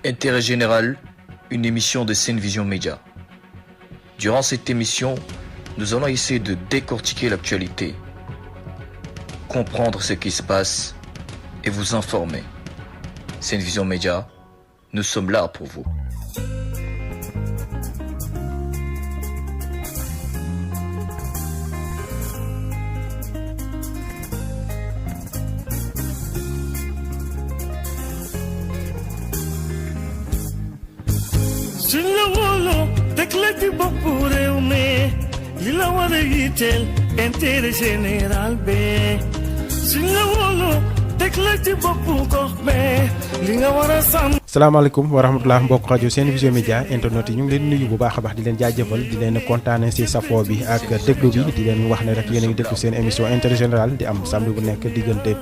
Intérêt général, une émission de Seine-Vision Média. Durant cette émission, nous allons essayer de décortiquer l'actualité, comprendre ce qui se passe et vous informer. Seine-Vision Média, nous sommes là pour vous. suñ la wóoloo teg la ci boppu réew mi li la war a yitteel intérêt général bi suñ la wóoloo teg la ci boppu gox bi li nga war a sàmm. salaamaaleykum wa rahmatulah mbokk rajo Seine-Vision Média internet yi ñu ngi leen nuyu bu baax a baax di leen jaajëfal di leen kontaane si safoo bi ak déglu bi di leen wax ne rek yéen a ngi déglu seen émission intérêt général di am samedi bu nekk diggante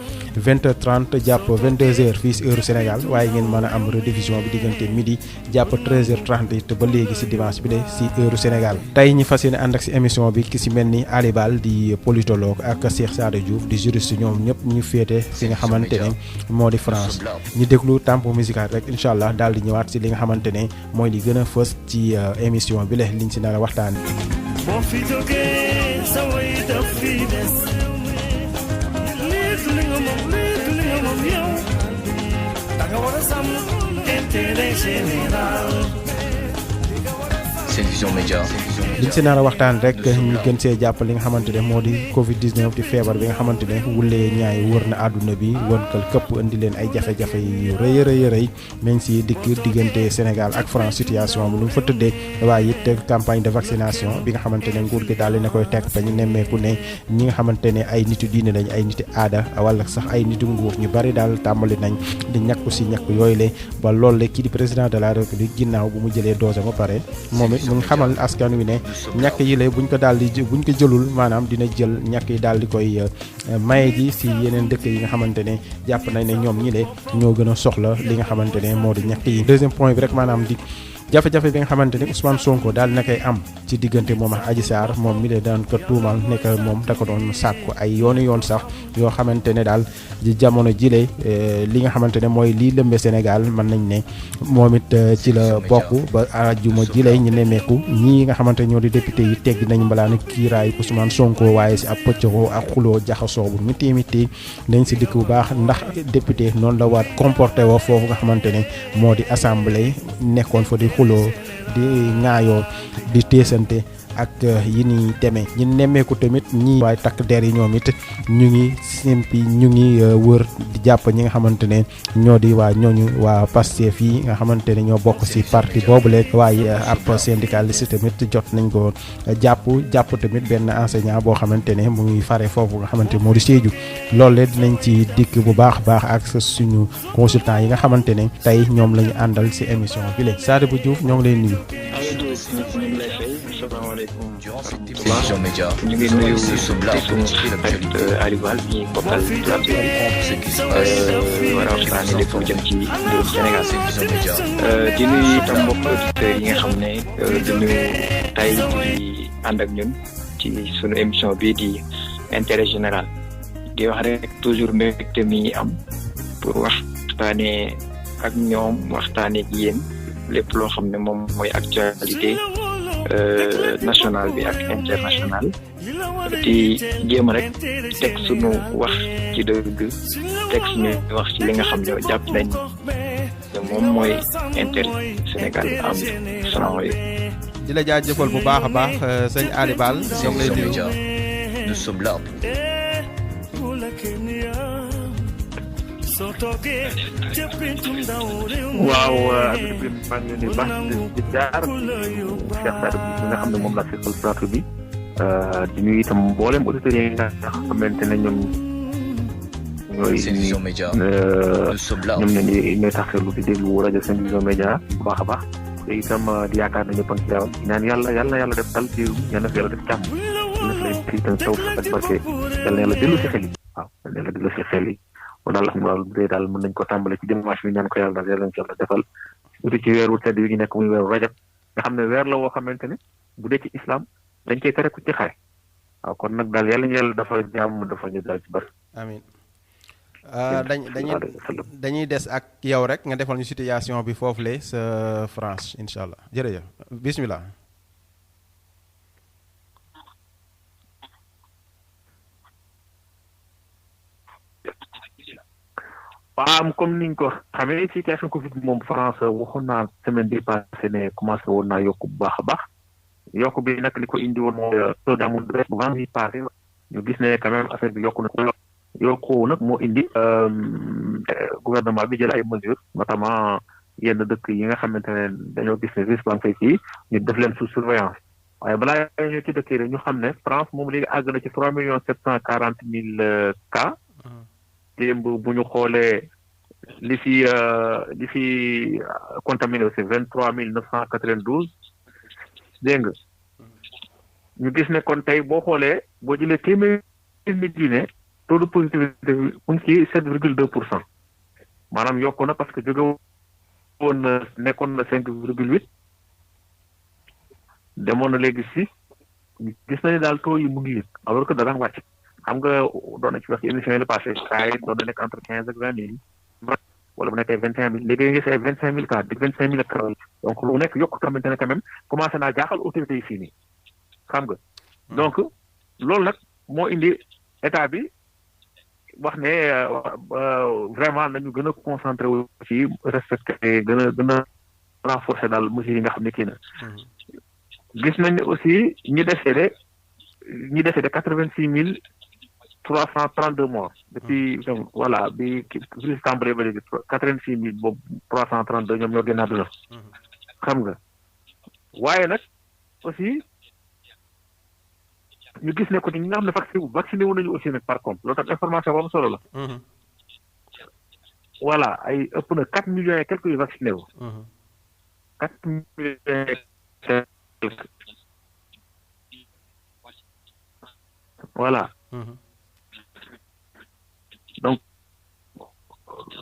20h30 jàpp 22h fii si heure Sénégal waaye ngeen mën a am rediffusion bi diggante midi jàpp 13h30 it ba léegi si dimanche bi de si heure Sénégal. tey ñi fas yéene ànd ak si émission bi ki si mel ni Ali Bal di politologue ak Cheikh Sada Diouf di juriste ñoom ñëpp ñu féete fi nga xamante ne moo di France ñu déglu tempo musical rek incha allah daal di ñëwaat si li nga xamante ne mooy li gën a fës ci émission bi la liñ si nar a waxtaan. boo fi jógee sa way daf fi des léegi li nga moom yow da nga war a sàmm intérêt général. Seine-Vision Média. liñ si nar a waxtaan rek ñu gën see jàpp li nga xamante ne moo di Covid 19 di feebar bi nga xamante ne wulee ñaay wër na àdduna bi wërkal këpp indi leen ay jafe-jafe yu rëy nañ si dikk diggante Sénégal ak France situation bi lu mu fa tëddee waaye it campagne de vaccination bi nga xamante ne nguur gi daal di na koy teg ba ñu nemmeeku ne ñi nga xamante ne ay nitu diine lañ ay niti aada wala sax ay nitu nguur ñu bari daal tàmbali nañ di ñàkku si ñàkk yooyu le ba loolu le kii di président de la république ginnaaw bu mu jëlee dose ba pare moom it mu ngi xamal askan wi ne ñàkk yi la buñ ko jëlul maanaam dina jël ñàkk yi daal di koy maye ji si yeneen dëkk yi nga xamante ne jàpp nañ ne ñoom ñi le ñoo gën a soxla li nga xamante ne moo di ñàkk yi. deuxième point bi rek maanaam di jafe-jafe bi nga xamante ne Ousmane Sonko daal na koy am ci diggante moom ak Adji Sarr moom mi de daan ko tuumal nekk moom da ko doon sàkku ay yoon sax yoo xamante ne daal di jamono jile li nga xamante ne mooy lii lëmbe Sénégal mën nañ ne moom it ci la bokk ba àjjuma jile ñu nemmeeku ñii nga xamante ñoo di député yi tegg nañ mbalaanu kiiraay Ousmane Sonko waaye si ab pëccëxoo ak xuloo jaxasoo bu miti dañ si dikk bu baax ndax député noonu la waat comporté woo foofu nga xamante ne moo di assemblée nekkoon fa di xuloo di ŋaayoo di teesante ak yi ni demee ñi nemmeeku tamit ñi waaye takk der yi ñoom it ñu ngi simpi ñu ngi wër di jàpp ñi nga xamante ne ñoo di waa Pastef yi nga xamante ne ñoo bokk ci parti boobule waaye ab syndicaliste tamit jot nañ ko jàpp tamit benn enseignant boo xamante ne mu ngi fare foofu nga xamante moo di Sédhiou loolu le dinañ ci dikk bu baax ak suñu consultant yi nga xamante ne tey ñoom la ñu àndal ci émission bi le Sada bu Diouf ñoo ngi lay nuyu. Seine-Vision Média. ñu ngi nuyu suñu xarit Ali Bal ñi bokkal plateau bi war a waxtaanee lépp lu jëm ci mbirum Sénégal. Seine-Vision Média. di nuyu itam mbokk auditeurs yi nga xam ne dañu tey di ànd ak ñun ci sunu émission bii di intérêt général di wax rek toujours mbégte mi am pour waxtaanee ak ñoom waxtaanee ak yéen lépp loo xam ne moom mooy actualité. National bi ak international di jéem rek teg suñu wax ci dëgg teg suñu wax ci li nga xam ne jàpp nañ moom mooy intérêt Sénégal am salaamaaleykum. di la jaajëfal bu baax a baax sëñ Ali Bal. Seine-Vision Média. Nous sommes là pour waaw Abdou Bim maa ngi leen di baax di jaar Cheikh Sada bi nga xam ne moom laa seqal plateau bi di nuyu itam mboolem auditeurs yi nga xamante ne ñoom ñooy Seine-Vision Média. Nous sommes là. ñoom ñooy taxawlu di déglu rajo Seine-Vision Média bu baax a baax te itam di yaakaar ne ñëpp a ngi ci jàmm ñaan yàlla def dal ci yàlla na yàlla def jàmm yàlla na fi itam taw ak barke yàlla na yàlla dellu si xel yi waaw yàlla na yàlla dellu si xel yi. kon daal alhamdulilah bu dee daal mën nañ ko tàmbale ci dimanche bi ñaan ko yàlla daal yàlla nañ ci yàlla defal surtout ci weeru tedd yi ñu nekk muy weeru rajab nga xam ne weer la woo xamante ne bu dee ci islam dañ koy tere ku ci xare waaw kon nag daal yàlla ñu yàlla dafa jàmm dafa ñu daal ci bari. amiin dañuy des ak yow rek nga defal ñu situation bi foofule sa France incha allah jërëjëf bismillah. waaw comme niñ ko xamee situation Covid moom France waxoon naa semaine bi passé ne commencé woon naa yokk bu baax a baax yokk bi nag li ko indi woon mooy taux d'amour bu vendredi passé ñu gis ne quand même affaire bi yokku na yokku nag moo indi gouvernement bi jël ay mesures notamment yenn dëkk yi nga xamante ne dañoo gis ne risque baa ngi fay fii ñu def leen sous surveillance waaye balaa ñoo ci dëkk yi ñu xam ne France moom léegi àgg na ci 3,740,000 cas. démb bu ñu xoolee li fi contaminé aussi 23,992 dégg nga ñu gis ne kon tey boo xoolee boo jëlee téeméeri nit yi ne taux de positivité bi mu ngi ci 7,2% maanaam yokku na parce que jóge woon na nekkoon na 5,8 demoon na léegi 6 gis nañu daal taux yi mu ngi yëg alors que dara wàcc. xam nga doon na ci wax ci émission yi la passé cas yi doon na nekk entre 15 ak 20 000 wala bu nekkee 25 000 léegi nga gis ay 25 000 cas di 25 000 cas donc lu nekk yokk xamante ne quand même commencé naa jaaxal autorités yi fii nii xam nga donc loolu nag moo indi état bi wax ne vraiment nañu gën a concentré wu ci respecté gën a renforcer daal mesures yi nga xam ne kii na gis nañ ne aussi ñi décédé 86,332 morts depuis voilà bi virus tàmbalee ba léegi 86,332 ñoom ñoo génn àdduna xam nga waaye nag aussi ñu gis ne ko ñi nga xam ne vacciné wu nañu aussi nag par contre loolu tam information bu am solo la. voilà ay ëpp na 4 millions et quelques yu vacciné wu. 4 millions et quelques. voilà. donc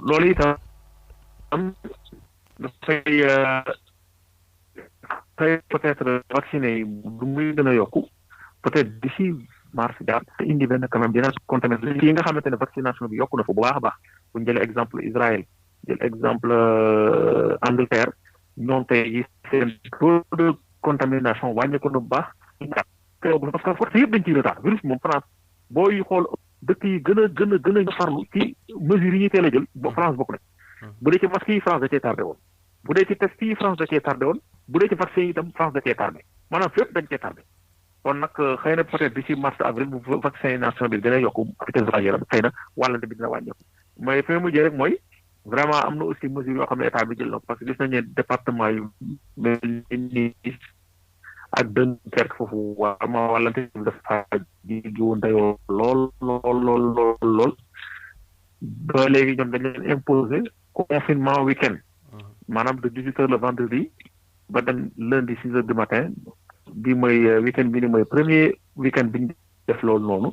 loolu itam dafay peut-être vacciné yi du muy gën a yokku peut-être d'ici mars daal te indi benn quand même dina contaminer yi nga xamante ne vaccination bi yokku na fa bu baax a baax bu ñu jëlee exemple Israël jël exemple Angleterre ñoom tey yi seen taux de contamination wàññeeku na bu baax parce que force yëpp dañ ciy retard virus moom France booy xool dëkk yi gën a farlu ci mesures yi ñuy teel a jël ba France bokk na bu dee ci masque yi France da cee tardé woon bu dee ci test yi France da cee tardé woon bu dee ci vaccin yi itam France da cee tardé maanaam fépp dañ cee tardé kon nag xëy na peut-être d'ici mars avril bu vaccination bi gën a yokku vitesse voyageur bi xëy na wàllante bi dina wàññeeku mais fi mu mujjee rek mooy vraiment am na aussi mesures yoo xam ne état bi jël na parce que gis nañu ne département yu mel ni ak Dunkerque foofu wàllante bi dafa ji woon dayoo lool ba léegi ñoom dañ leen imposer confinement week-end maanaam de 18h le vendredi ba dem lundi 6h du matin bi mooy week-end bi ni mooy premier week-end bi ñu def loolu noonu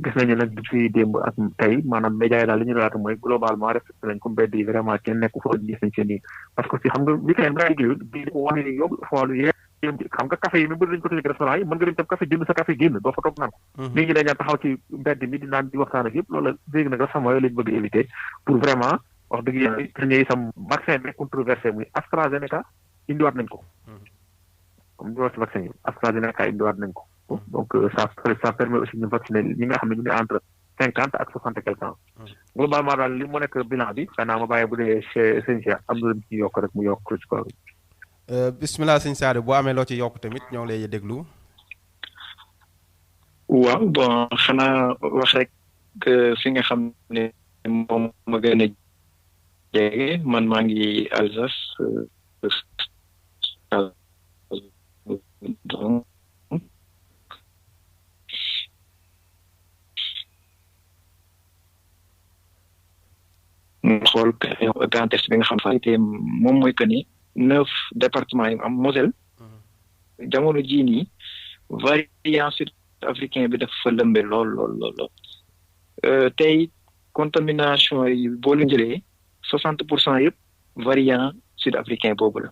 gis nañu nag depuis démb ak tey maanaam média yi daal li ñu relaté mooy globalement respecté nañ ko mbedd yi vraiment kenn nekku fa gis nañ seen nii parce que si xam nga week-end bi liggéeyul bi ko wane ni yóbbu xoolu yee xam nga café yi même bëri dañ ko tëj restaurant yi mën nga dem tam café jënd sa café génn doo fa toog naan ko nit ñi dañaan taxaw ci mbedd mi di naan di waxtaan ak yëpp loolu léegi nag dafa mooy lañ bëgg éviter pour vraiment wax dëgg yàlla premier sam vaccin bi controversé muy AstraZeneca indiwaat nañ ko comme ñu wax ci vaccin yi AstraZeneca indiwaat nañ ko donc ça permet aussi ñu vacciner ñi nga xam ne ñu ngi entre 50 ak 60 et quelques ans globalement daal li mu nekk bilan bi xanaa ma bàyyi bu dee sëñ Cheikh am na lu ci yokk rek mu yokk ci kaw bismillah sëñ Sadio boo amee loo ci yokk tamit ñoo ngi lay déglu. waaw bon xanaa wax rek fi nga xam ne moom ma gën a jege man maa ngi Alsace donc mu xool Grand Est bi nga xam fa te moom mooy que ni 9 départements yi am Moselle jamono jii nii variant sud-africain bi dafa lëmbe lool tey contamination yi boo leen jëlee 60% yëpp variant sud-africain boobu la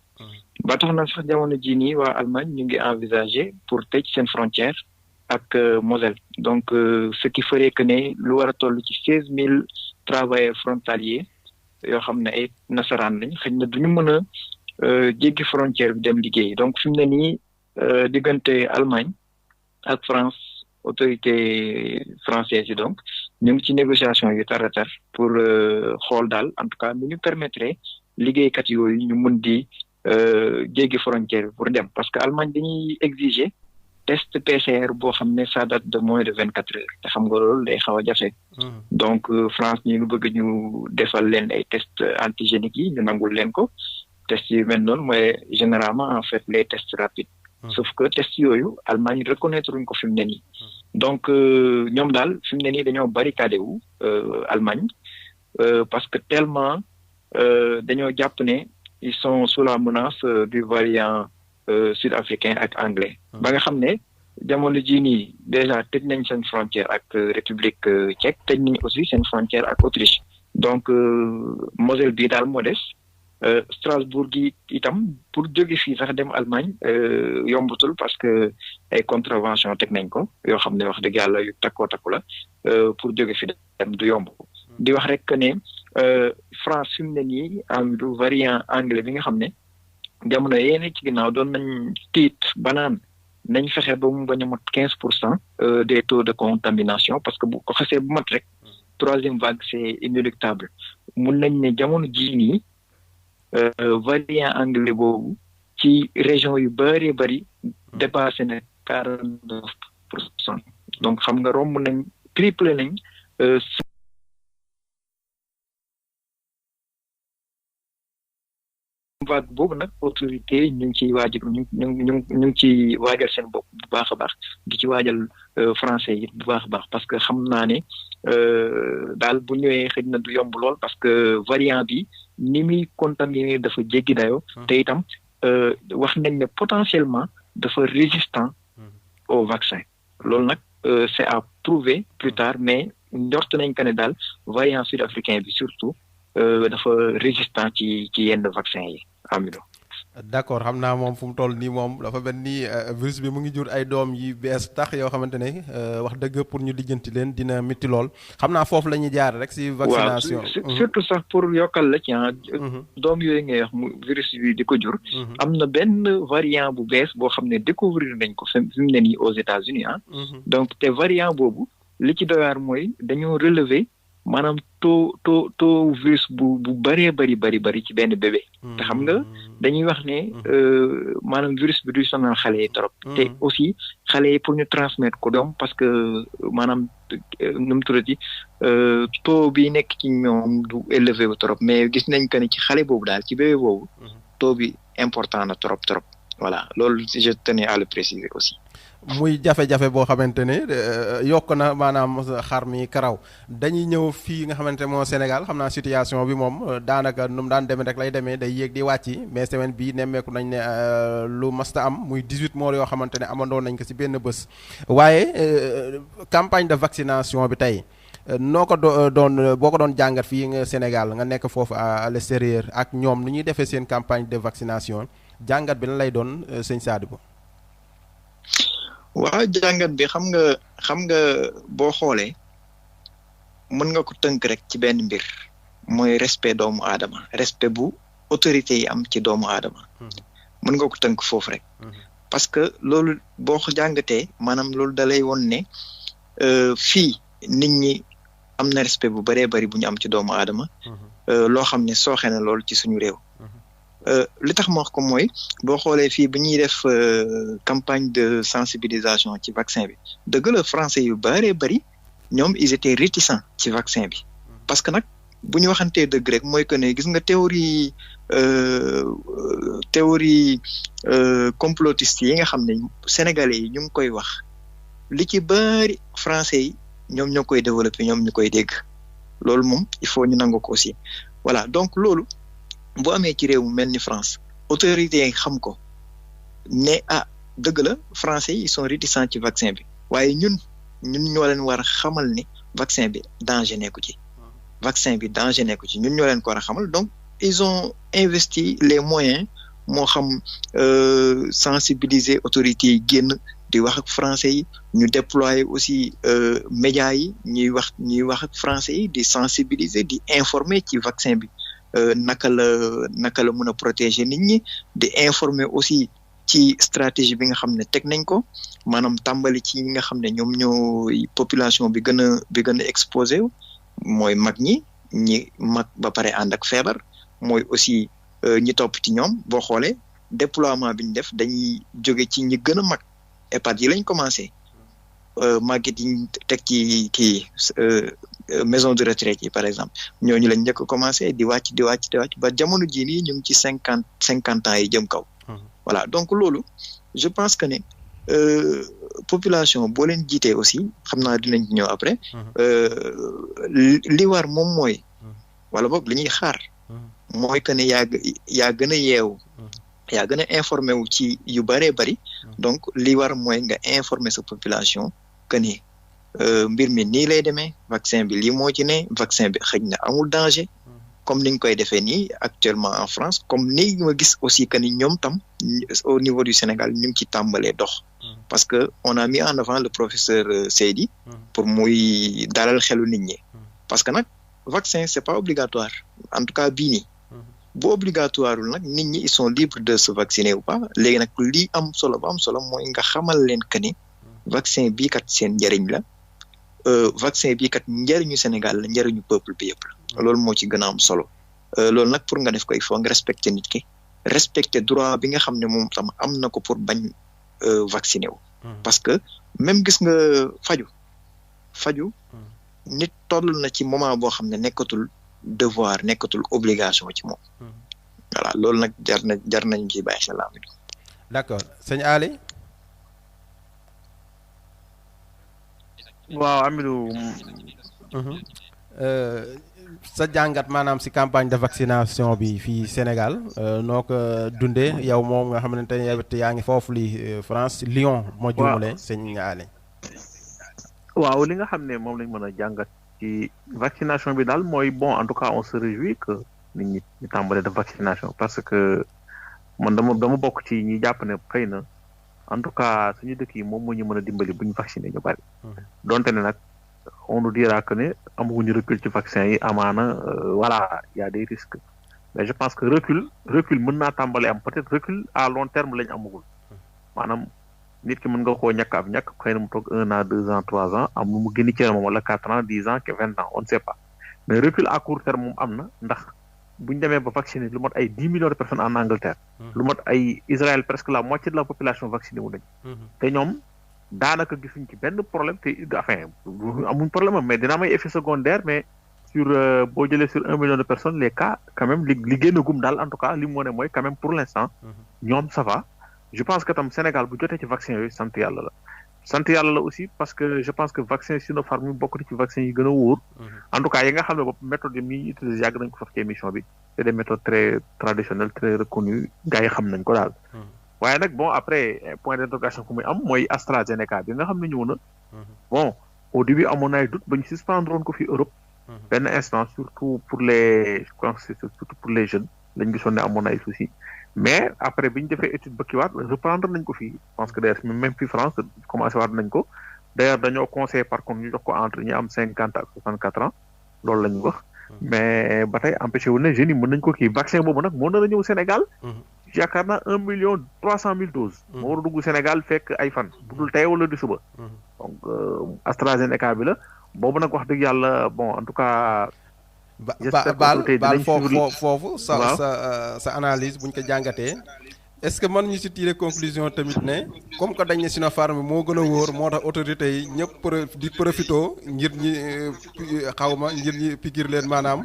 ba tax na sax jamono jii nii waa Allemagne ñu ngi envisager pour tëj seen frontière ak Moselle donc ce qui ferait que ne lu war a toll ci 16 travailleurs frontaliers yoo xam ne ay nasaraan lañ xëy na duñu mën a jéggi frontière bi dem liggéey donc fi mu ne nii diggante Allemagne ak France autorité française yi donc ñu ngi ci négociation yu tar a tar pour xool daal en tout cas nu ñu permettre liggéeykat yooyu ñu mun di jéggi frontière bi pour dem parce que Allemagne dañuy exiger test PCR boo xam ne ça date de moins de 24 heures te xam nga loolu day xaw a jafe. Donc France ñu bëgg ñu defal leen ay test antigéniques yi ñu nangul leen ko test yu mel noonu mooy généralement en fait les tests rapides. Sauf que test yooyu Allemagne reconnaître uñ ko fi mu ne nii. Donc ñoom daal fi mu ne nii dañoo barricadé wu Allemagne parce que tellement dañoo jàpp ne ils sont sous la menace du variant sud-africain ak anglais. ba nga xam ne jamono jii nii déjà tëj nañ seen frontière ak République tchèque tëj nañ aussi seen frontière ak Autriche. Donc Moselle bii daal moo des. Strasbourg gi itam pour jóge fii sax dem Allemagne yombatul parce que ay contravention teg nañ ko yoo xam ne wax dëgg yàlla yu takkoo takku la pour jóge fi dem du yomb di wax rek que ne France fi mu ne nii am du variant anglais bi nga xam ne jamono yéene ci ginnaaw doon nañ tiit banaan nañ fexe ba mu bañ a mot 15% des taux de contamination parce que bu ko xasee bu mat rek troisième vague c'est inéluctable mun nañ ne jamono jii nii variant anglais boobu ci région yu bari dépassé na 49%. Donc xam nga romb nañ triplé nañ vague boobu nag autorité ñu ngi ciy waajal ñu ngi ciy waajal seen bopp bu baax a baax di ci waajal français yi bu baax a baax parce que xam naa ne daal bu ñëwee xëy na du yomb lool parce que variant bi ni muy contaminé dafa jéggi dayoo te itam wax nañ ne potentiellement dafa résistant au vaccin loolu nag c'est à prouver plus tard mais njort nañ que ne daal variant sud-africain bi surtout dafa résistant ci yenn vaccin yi Amidou. D'accord xam naa moom fu mu toll nii moom dafa mel ni virus bi mu ngi jur ay doom yi bees tax yoo xamante ne wax dëgg pour ñu lijjanti leen dina métti lool xam naa foofu la ñuy jaar rek si vaccination. waaw surtout sax pour yokkal la ci doom yooyu ngay wax mu virus bi di ko jur. am na benn variant bu bees boo xam ne découvrir nañ ko fi mu ne nii aux États-Unis donc te variant boobu li ci doyaar mooy dañoo relever. maanaam taux virus bu bëree bëri ci benn bébé te xam nga dañuy wax ne maanaam virus bi duy sonal xale yi trop te aussi xale yi pour ñu transmettre ko doom parce que maanaam nu mu tuddati taux bi nekk ci ñoom du élevé wu trop mais gis nañ que ne ci xale boobu daal ci bébé boobu taux bi important na trop voilà loolu je tenais à le préciser aussi. muy jafe-jafe boo xamante ne yokk na maanaam xar mi karaw dañuy ñëw fii nga xamante moo Sénégal xam naa situation bi moom daanaka nu mu daan demee rek lay demee day yéeg di wàcci mais semaine bii nemmeeku nañ ne lu masta am muy 18 morts yoo xamante ne amandoon nañ ko ci benn bés waaye campagne de vaccination bi tey noo ko doon boo ko doon jàngat fii nga Sénégal nga nekk foofu à l'extérieur ak ñoom ni ñuy defee seen campagne de vaccination jàngat bi lan lay doon sëñ Sadibou. waaw jàngat bi xam nga boo xoolee mën nga ko tënk rek ci benn mbir mooy respect doomu aadama respect bu autorité yi am ci doomu aadama mën nga ko tënk foofu rek parce que loolu boo ko jàngatee maanaam loolu dalay won ne fii nit ñi am na respect bu bëree bëri bu ñu am ci doomu aadama loo xam ne sooxe na loolu ci suñu réew li tax ma wax ko mooy boo xoolee fii bi ñuy def campagne de sensibilisation ci vaccin bi dëgg la français yu bëree bëri ñoom ils étaient réticents ci vaccin bi parce que nag bu ñu waxantee dëgg rek mooy que ne gis nga théorie complotiste yi nga xam ne sénégalais yi ñu ngi koy wax li ci bëri français yi ñoom ñoo koy développer ñoom ñu koy dégg loolu moom il faut ñu nangu ko aussi voilà donc loolu bu amee ci réew mu mel ni France autorités yi xam ko ne dëgg la français yi ils sont réticents ci vaccin bi waaye ñun ñoo leen war a xamal ni vaccin bi danger nekku ci ñun ñoo leen ko war a xamal donc ils ont investi les moyens moo xam sensibiliser autorités yi génn di wax ak français yi ñu déployer aussi médias yi ñuy wax ak français yi di sensibiliser di informer ci vaccin bi naka la mën a protéger nit ñi di informer aussi ci stratégie bi nga xam ne teg nañ ko maanaam tàmbali ci ñi nga xam ne ñoom ñooy population bi gën a exposé mooy mag ñi mag ba pare ànd ak feebar mooy aussi ñi topp ci ñoom boo xoolee déploiement bi ñu def dañuy jóge ci ñi gën a mag EHPAD yi lañ commencé màgget yi ñu teg ci kii maison de retraite yi par exemple ñooñu lañ njëkk a commencé di wàcc ba jamono jii nii ñu ngi ci 50 ans yi jëm kaw. Voilà donc loolu je pense que ne population boo leen jiitee aussi xam naa dinañ ci ñëw après li war moom mooy wala boog li ñuy xaar mooy que ne yaa gën a yeewu yaa gën a informé wu ci yu bëree bëri donc li war mooy nga informer sa population que ni mbir mi nii lay demee vaccin bi lii moo ci ne vaccin bi xëj na amul danger comme ni ñu koy defee nii actuellement en France comme ni ma gis aussi que ni ñoom tam au niveau du Sénégal ñu ngi ci tàmbalee dox parce que on a mis en avant le professeur Seydi pour muy dalal xelu nit ñi parce que nag vaccin c'est pas obligatoire en tout cas bii nii bu obligatoireul nag nit ñi ils sont libres de se vacciner ou pas léegi nag lii am solo ba am solo mooy nga xamal leen que ni vaccin bii kat seen njëriñ la vaccin bii kat njëriñu Sénégal la njëriñu peuple bi yëpp la loolu moo ci gën a am solo loolu nag pour nga def ko il faut nga respecter nit ki respecter droit bi nga xam ne moom tam am na ko pour bañ vacciner wu parce que même gis nga faju nit toll na ci moment boo xam ne nekkatul devoir nekkatul obligation ci moom voilà loolu nag jar nañ ci bàyyi xel Amidou. D'accord sëñ Ali. waaw Amidou. sa jàngat maanaam ci campagne de vaccination bi fii Sénégal noo ko dundee yow moom nga xamante ne yow yaa ngi foofu li France Lyon. moo juumale sëñ Ali. waaw li nga xam ne moom lañ mën a jàngat ci vaccination bi daal mooy bon en tout cas on se réjouit que nit ñi ñu tàmbalee de vaccination parce que man dama bokk ci ñi jàpp ne xëy na en tout cas suñu dëkk yi moom moo ñu mën a dimbali bu ñu vacciner ñu bari donte ne nag on nous dira que ne amaguñu recul ci vaccin yi amaana voilà y a des risques mais je pense que recul mën naa tàmbale am peut-être recul à long terme lañ amagul maanaam nit ki mën nga koo ñàkk xëy na mu toog 1 an 2 ans 3 ans am mu génn ci moom wala 4 ans 10 ans que 20 ans on ne sait pas mais recul à court terme moom am na ndax bu ñu demee ba vacciner lu mot ay 10 millions de personnes en Angleterre. lu mot ay Israël presque la moitié de la population vaccinée wu nañ te ñoom daanaka gisuñ ci benn problème te enfin amuñ problème mais dina am ay effets secondaires mais sur boo jëlee sur 1 million de personnes les cas quand même li génnagum daal en tout cas li mu wane mooy quand même pour l'instant ñoom ça va. Je pense que tam Sénégal bu jotee ci vaccin yooyu sant yàlla la aussi parce que je pense que vaccin Sinopharm mi bokk na ci vaccin yi gën a wóor en tout cas yi nga xam ne bopp méthode yi ñuy utiliser yàgg nañ ko sax ci émission bi c'est des méthodes très traditionnelles très reconnues gars yi xam nañ ko daal waaye nag bon après point d'interrogation ku muy am mooy AstraZeneca bi nga xam ne ñëw na bon au début amoon na ay doute ba ñu suspendre woon ko fi Europe benn instant surtout pour les je pense que surtout pour les jeunes lañ gisoon ne amoon na ay soucis mais après bi ñu defee étude ba kiiwaat reprendre nañ ko fii je pense que d'ailleurs même fii France commencé waat nañ ko d'ailleurs dañoo conseillé par contre ñu jox ko entre ñi am 50 ak 64 ans loolu la ñu wax mais ba tey empêché wu ne jeunes yi mën nañ ko kii vaccin boobu nag moo nar a ñëw Sénégal yaakaar naa 1,3 million doses moo war a dugg Sénégal fekk ay fan bu dul tey wala di suba donc AstraZeneca bi la boobu nag wax dëgg yàlla bon en tout cas baal foofu sa analyse buñ ko jàngatee est-ce que mën ñu ci tirer conclusion tamit ne comme que dañ ne Sinopharm moo gën a wóor moo tax autorités yi ñëpp di profito ngir ñi ngir ñi piqûre leen maanaam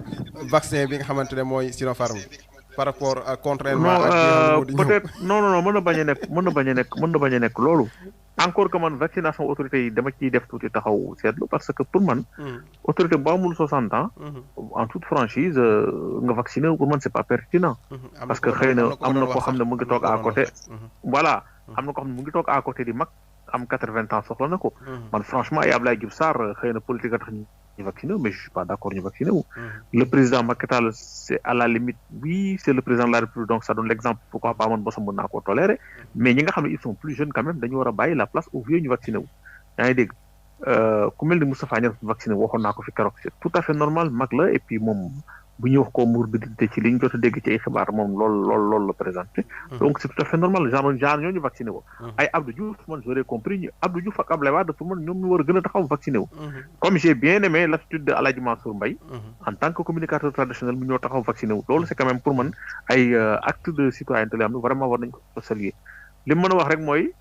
vaccin bi nga xamante ne mooy Sinopharm par rapport à contrairement ak peut-être non mën na bañ a nekk loolu encore que man vaccination autorité yi dama ciy def tuuti taxaw seetlu parce que pour man autorité bu amul 60 ans en toute franchise nga vacciner pour man c'est pas pertinent parce que xëy na am na koo xam ne mu ngi toog à côté voilà am na koo xam ne mu ngi toog à côté di mag am 80 ans soxla na ko man franchement ay Abdoulaye Diouf Sarr xëy na politique a tax ñu vacciné wu mais je suis pas d'accord ñu vacciné wu. Le président Macky Sall c'est à la limite oui c'est le président de la République donc ça donne l'exemple pourquoi pas man bosam mën naa koo tolérer mais ñi nga xam ne ils sont plus jeunes quand même dañu war a bàyyi la place aux vieux ñu vacciné wu. yaa ngi dégg ku mel ni Moustapha Niasse vacciné waxoon naa ko fi keroog c'est tout à fait normal mag la et puis moom bu ñuy wax ko morbidité ci li ñu jot a dégg ci ay xibaar moom loolu la présenté. donc c'est tout à fait normal genre ñooñu vacciné wu. ay Abdou Diouf man j'aurais compris Abdou Diouf ak Abdoulaye Wade pour man ñoom ñu war a gën a taxaw vacciné wu. comme j'ai bien aimé l'attitude de Aladji Mansour Mbaye en tant que communicateur traditionnel mu ñoo taxaw vacciné wu loolu c'est quand même pour man ay acte de citoyenneté la am vraiment war nañ ko saluer li mu mën a wax rek mooy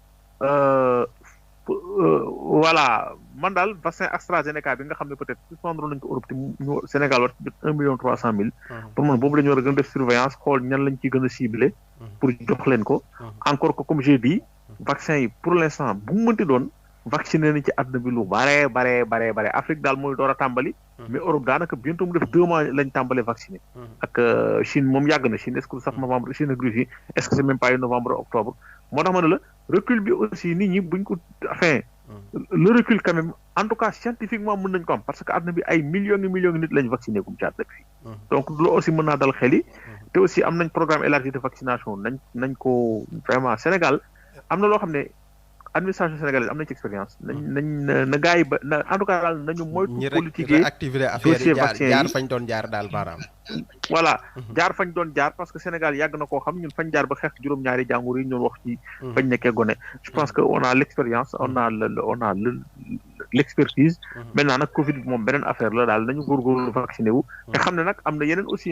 voilà man daal vaccin AstraZeneca bi nga xam ne peut-être suspendre nañ ko Europe te ñu Sénégal war ci 1,3 million pour man boobu la ñu war a gën a def surveillance xool ñan lañ ciy gën a ciblé pour jox leen ko encore que comme j'ai dit vaccin yi pour l'instant bu mu mënti doon vacciné nañ ci àdduna bi lu bare Afrique daal mooy door a tàmbali mais Europe daanaka bientôt mu def 2 mois lañ tàmbalee vacciné ak Chine moom yàgg na Chine est-ce que sax novembre Chine ak Russie est-ce que c'est même pas novembre octobre moo tax ma ne la recul bi aussi nit ñi buñ ko enfin le recul quand même en tout cas scientifiquement mën nañ ko am parce que àdduna bi ay millions nit lañ vacciné gum ci àdduna bi donc loolu aussi mën naa dal xel yi te aussi am nañ programme élargi de vaccination nañ ko vraiment Sénégal am na loo xam ne administration sénégalaise am nañ ci expérience na gars yi ba en tout cas daal nañu moytu politique yi activer affaire yi jaar fañ doon jaar daal maanaam voilà jaar fañ doon jaar parce que Sénégal yàgg na koo xam ñun fañ jaar ba xeex juróom-ñaari jàngoro yi ñoon wax ci fañ nekkee gone je pense que on a l'expérience on a l'expertise maintenant nag Covid bi moom beneen affaire la daal nañu góorgóorlu vacciné wu te xam ne nag am na yeneen aussi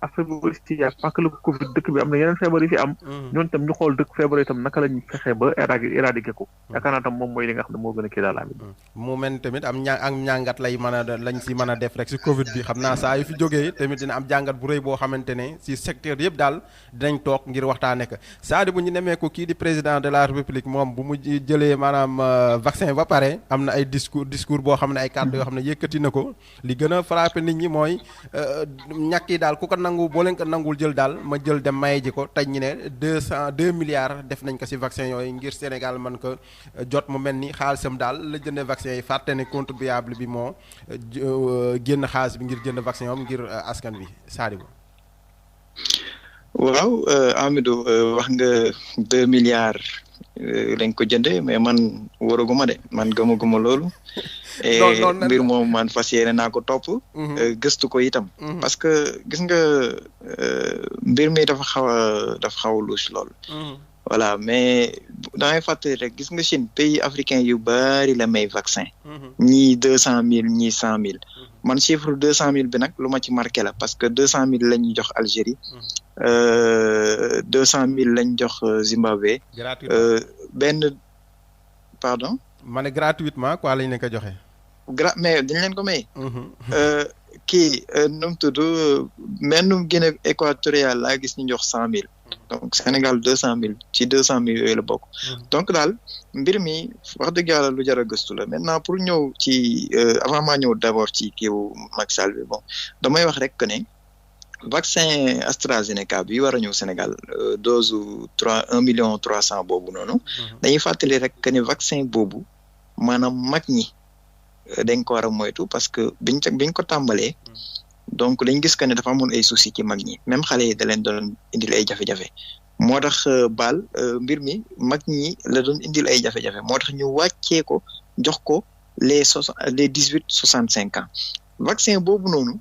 affaire bi aussi pas que le Covid dëkk bi am na yeneen feebar yi fi am ñooñu tam ñu xool dëkk feebar yi tam naka lañ fexee ba éradiquer ko yaakaar naa tam moom mooy li nga xam ne moo gën a kii daal amit mu mel tamit am njàngat lañ si mën a def rek si Covid bi xam naa saa yu fi jógee tamit dina am jàngat bu rëy boo xamante ne si secteur yëpp daal dinañ toog ngir waxtaane ko saa bu ñu nemee ko kii di président de la République moom bu mu jëlee maanaam vaccin ba pare am na ay discours boo xam ne ay kàddu yoo xam ne yëkkati na ko li gën a frappé nit ñi mooy ñàkk yi daal ku ko nangu boo leen ko nangul jël daal ma jël dem maye ji ko tey ñu ne 2 milliards def nañ ko si vaccin yooyu ngir Sénégal mën ko jot mu mel ni xaalisam daal la jëndee vaccin yi fàtte ne contribuable bi moo génn xaalis bi ngir jënd vaccin yoom ngir askan bi Sadibou. waaw Amidou wax nga 2 milliards lañ ko jëndee mais man waraguma de man gëmaguma loolu. mbir moom man fas yéene naa ko topp. gëstu ko itam. parce que gis nga mbir mi dafa xaw a louche lool. voilà mais dangay fàttali rek gis nga Chine pays africain yu bari la may vaccin. ñii 200,000 ñii 100,000. man chiffre 200,000 bi nag lu ma ci marqué la parce que 200,000 la ñuy jox Algérie. 200,000 lañ jox Zimbabwe. Pardon. ma ne gratuitement quoi lañ leen ko joxe. mais dañ leen ko may. nu mu tudd mennum Guinée équatoriale laa gis ñu jox 100,000. donc Sénégal 200,000 ci 200,000 yooyu la bokk. donc daal mbir mi wax dëgg yàlla lu jar a gëstu la maintenant pour ñëw ci avant maa ñëw d'abord ci kiiwu Macky Sall bi bon damay wax rek que ne vaccin AstraZeneca bi war a ñëw Sénégal dose 1,3 million boobu noonu. dañuy fàttali rek que ne vaccin boobu maanaam mag ñi dañ ko war a moytu parce que biñ ko tàmbalee. donc dañ gis que ne dafa amoon ay soucis ci mag ñi même xale yi da leen doon indil ay jafe-jafe moo tax baal mbir mi mag ñi la doon indil ay jafe-jafe moo tax ñu wàccee ko jox ko les 18-65 ans vaccin boobu noonu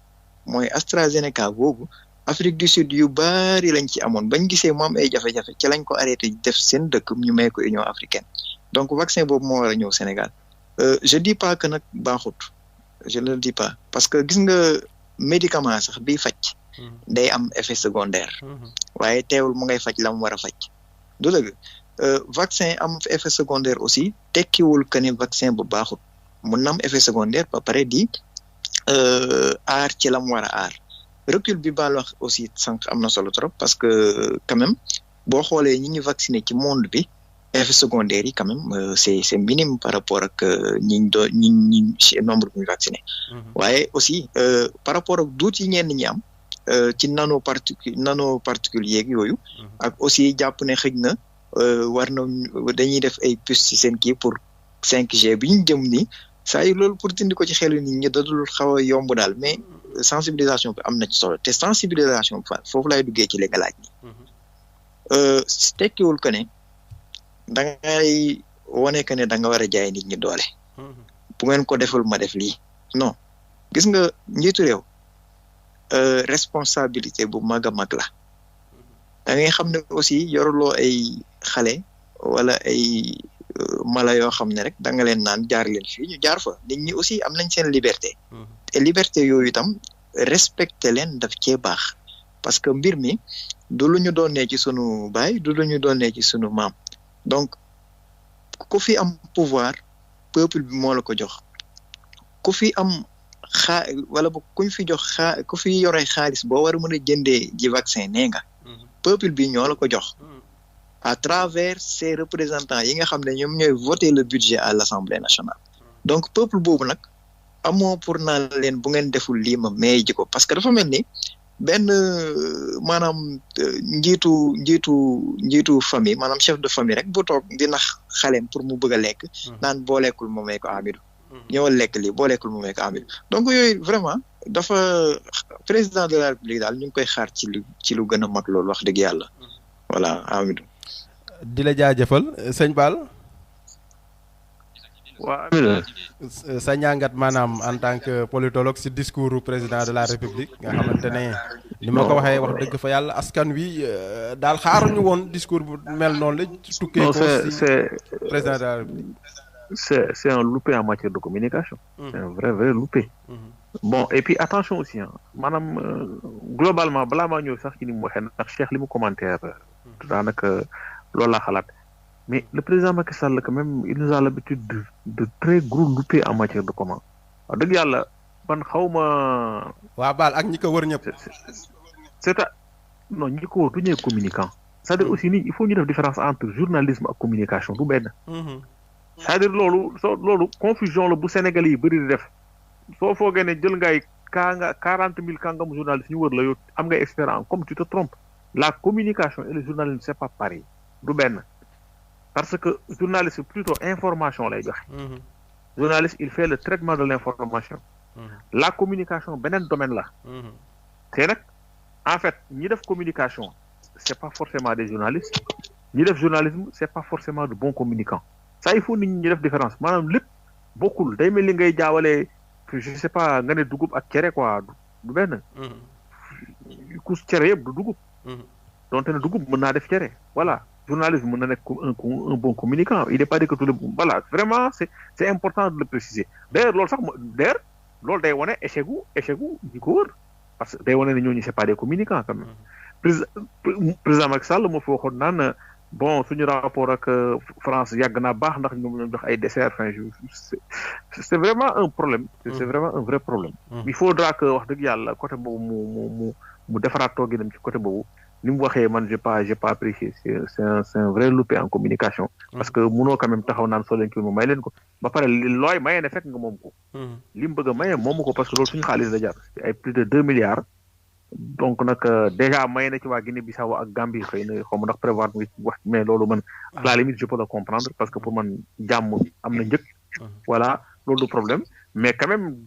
mooy AstraZeneca boobu Afrique du Sud yu bari lañ ci amoon bañ gisee mu am ay jafe-jafe ci lañ ko arrêté def seen dëkk ñu may ko Union africaine donc vaccin boobu moo war a ñëw Sénégal je dis pas que nag baaxut je ne le dis pas parce que gis nga médicament sax bi faj day am effet secondaire waaye teewul mu ngay faj la mu war a faj du dëgg vaccin am effet secondaire aussi tekkiwul que ne vaccin bu baaxut mun na am effet secondaire ba pare di aar ci la mu war a aar recul bi baal wax aussi sànq am na solo trop parce que quand même boo xoolee ñi ñu vacciné ci monde bi effet secondaire yi quand même c'est minime par rapport ak ñi nombre bu ñu vacciné waaye aussi par rapport ak doute yi ñenn ñi am ci nanoparticule yeeg yooyu ak aussi jàpp ne xëj na war na dañuy def ay puces ci seen kii pour 5G bi ñu jëm ni saa yu loolu pour dindi ko ci xelu nit ñi dadul xaw a yomb daal mais sensibilisation bi am na ci solo te sensibilisation bi foofu lay duggee ci li nga laaj ni tekkiwul que ne da ngay wane que ne da nga war a jaay nit ñi doole bu ngeen ko deful ma def lii non gis nga njiitu réew responsabilité bu mag a mag la da ngay xam ne aussi yoruloo ay xale wala ay mala yoo xam ne rek da nga leen naan jaar leen fii ñu jaar fa nit ñi aussi am nañ seen liberté te liberté yooyu itam respecté leen daf cee baax parce que mbir mi du lu ñu doonee ci sunu baay du lu ñu doonee ci sunu maam donc ku fi am pouvoir peuple bi moo la ko jox ku fi am wala bu kuñ fi jox ku fi yore xaalis boo war a mën a jëndee ji vaccin nee nga peuple bi ñoo la ko jox à travers ces représentants yi nga xam ne ñoom ñooy voter le budget à l'Assemblée nationale donc peuple boobu nag amoo pour naan leen bu ngeen deful lii ma may ji ko parce que dafa mel ni benn maanaam njiitu famille maanaam chef de famille rek bu toog di nax xaleem pour mu bëgg a lekk naan boo lekkul ma may ko Amidou ñëwal lekk lii boo lekkul ma may ko Amidou donc yooyu vraiment dafa président de la République daal ñu ngi koy xaar ci lu gën a mag loolu wax dëgg yàlla voilà Amidou di la jaajëfal sëñ Bal waa Amidou sa ñàngat maanaam en tant que politologue si discours président de la République nga xamante ne li ma ko waxee wax dëgg fa yàlla askan wi daal xaaruñu woon discours bu mel noonu la tukkee ko si président de la République c'est un loupé en matière de communication c'est un vrai loupé bon et puis attention aussi maanaam globalement balaa maa ñëw sax ci ni mu waxee ndax Cheikh li mu commentaire daanaka loolu laa xalaat mais le président Macky Sall quand même il nous a l'habitude de très gros loupés en matière de comment wax dëgg yàlla man xawma waa Baal ak ñi ko wër ñëpp non ñi ko wër du ñëw communicant c'est-à-dire aussi nii il faut ñu def différence entre journalisme ak communication du benn c'est-à-dire loolu confusion la bu Sénégal yi bëri di def soo foogee ne jël ngay 40,000 kàngamu journaliste ñu wër la yow am ngay expert en comme tu te trompes la communication et le journalisme c'est pas pareil du benn parce que journaliste plutôt information lay joxe journaliste il fait le traitement de l'information la communication beneen domaine la te nag en fait ñi def communication c'est pas forcément des journalistes ñi def journalisme c'est pas forcément de bons communicants ça il faut nit ñi def différence maanaam lépp bokkul day mel ni ngay jaawale je sais pas nga ne dugub ak cere quoi du benn kus cere yëpp du dugub donte ne dugub mën naa def cere voilà journalisme mën na nekk un bon communicant il est pas dit que tout le voilà vraiment c'est important de le préciser d'ailleurs loolu day wane échec gu ñi ko wër parce que day wane ne ñooñu c'est pas des communicants quand même président Macky Sall moo fi waxoon naan bon suñu rapport ak France yàgg naa baax ndax ñoom ñoo jox ay dessert fin c'est vraiment un problème c'est vraiment un vrai problème il faudra que wax dëgg yàlla côté boobu mu defaraat tooginam ci côté boobu ni mu waxee man j'ai pas apprécié c'est un vrai loupé en communication parce que munoo quand même taxaw naan soo leen kii mu may leen ko ba pare looy mayee ne fekk nga moom ko li mu bëgg a mayee moomu ko parce que loolu suñu xaalis la jar ay plus de 2 milliards donc nag déjà maye na ci waa Guinée-Bissau ak Gambie xëy na xaw ma ndax prévoir nga wax mais loolu man à la limite je peux le comprendre parce que pour man jàmm am na njëkk voilà loolu du problème mais quand même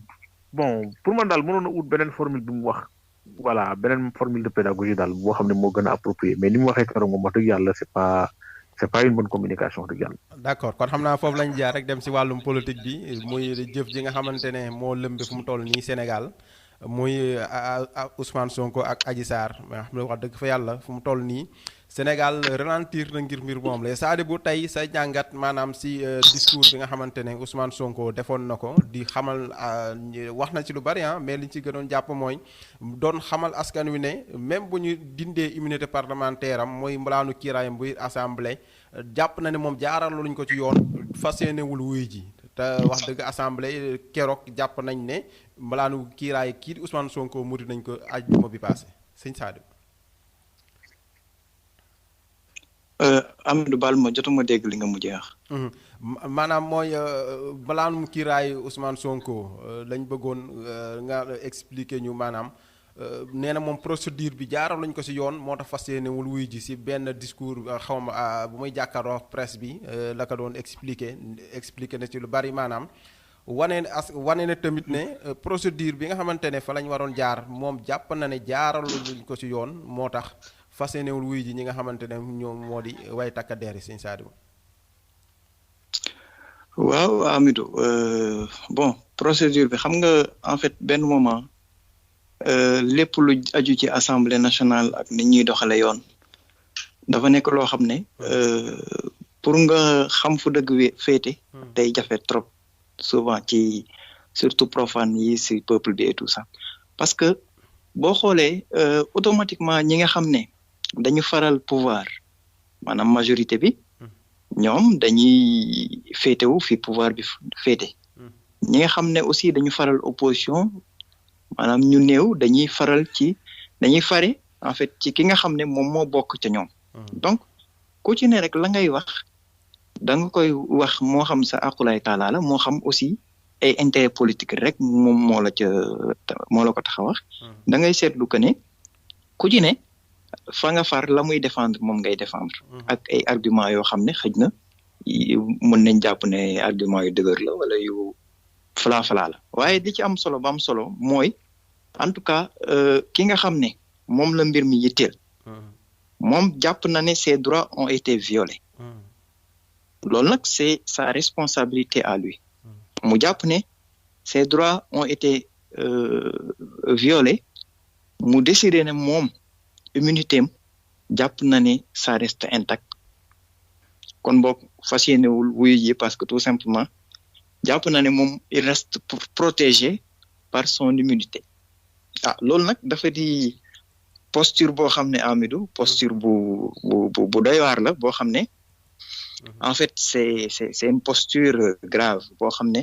bon pour man daal mënoon a ut beneen formule bi mu wax voilà beneen formule de pédagogie daal boo xam ne moo gën a approprié mais ni mu waxee keroog moom wax dëgg yàlla c'est pas une bonne communication wax dëgg yàlla. d'accord kon xam naa foofu lañ jaar rek dem si wàllum politique bi muy jëf ji nga xamante ne moo lëmbe fu mu toll nii Sénégal muy Ousmane Sonko ak Adji Sarr nga xam ne wax dëgg fa yàlla fu mu toll nii Sénégal ralentir na ngir mbir moom la c'est-à-dire tey sa jàngat maanaam si discours bi nga xamante ne Ousmane Sonko defoon na ko di xamal wax na ci lu bari mais liñ ci gënoon jàpp mooy doon xamal askan wi ne même bu ñu dindee immunité parlementaire am mooy mbalaanu kiiraayam bu assemblée jàpp na ne moom jaaralu luñ ko ci yoon fas yéenewul wuy ji te wax dëgg assemblée keroog jàpp nañ ne mbalaanu kiiraay kii di Ousmane Sonko muri nañ ko àjjuma bi passé sëñ Sadio. Amadou Bal ma jotuma dégg li nga mujjee wax. maanaam mooy mbalaanum kiiraay Ousmane Sonko lañ bëggoon nga expliquer ñu maanaam nee na moom procédure bi jaaral lañ ko ci yoon moo tax fas yéenewul wuy ji ci benn discours xaw ma bu muy jàkkaarloo presse bi la ko doon expliquer na ci lu bari maanaam wane ne tamit ne procédure bi nga xamante ne fa lañ waroon jaar moom jàpp na ne jaaraluñ ko ci yoon moo tax fas yéenewul wuy ji ñi nga xamante ne ñoom moo di way takk der yi sëñ Sadibou. waaw Amidou bon procédure bi xam nga en fait benn moment lépp lu aju ci assemblée nationale ak ni ñuy doxale yoon dafa nekk loo xam ne pour nga xam fu dëgg féete day jafe trop souvent ci surtout profane yi ci peuple bi et tout ça parce que boo xoolee automatiquement ñi nga xam ne dañu faral pouvoir maanaam majorité bi ñoom dañuy féetewu fi pouvoir bi féete ñi nga xam ne aussi dañu faral opposition maanaam ñu néew dañuy fare en fait ci ki nga xam ne moom moo bokk ca ñoom donc ku ci ne rek la ngay wax da nga koy wax moo xam sa aqulay taala la moo xam aussi ay intérêt politique rek moom moo la ko tax a wax da ngay seetlu que ne ku ci ne fa nga far la muy défendre moom ngay défendre ak ay argument yoo xam ne xëj na mën nañ jàpp ne argument yu dëgër la wala yu falaa la waaye di ci am solo ba am solo mooy en tout cas ki nga xam ne moom la mbir mi yitteel moom jàpp na ne ses droits ont été violés loolu nag c'est sa responsabilité à lui mu jàpp ne ses droits ont été violés mu décider ne moom immunité am jàpp na ne ça reste intact kon boog fas yéenewul wuyu ji parce que tout simplement jàpp na ne moom il reste protégé par son immunité loolu nag dafa di posture boo xam ne Amidou posture bu doy waar la boo xam ne en fait c'est une posture grave boo xam ne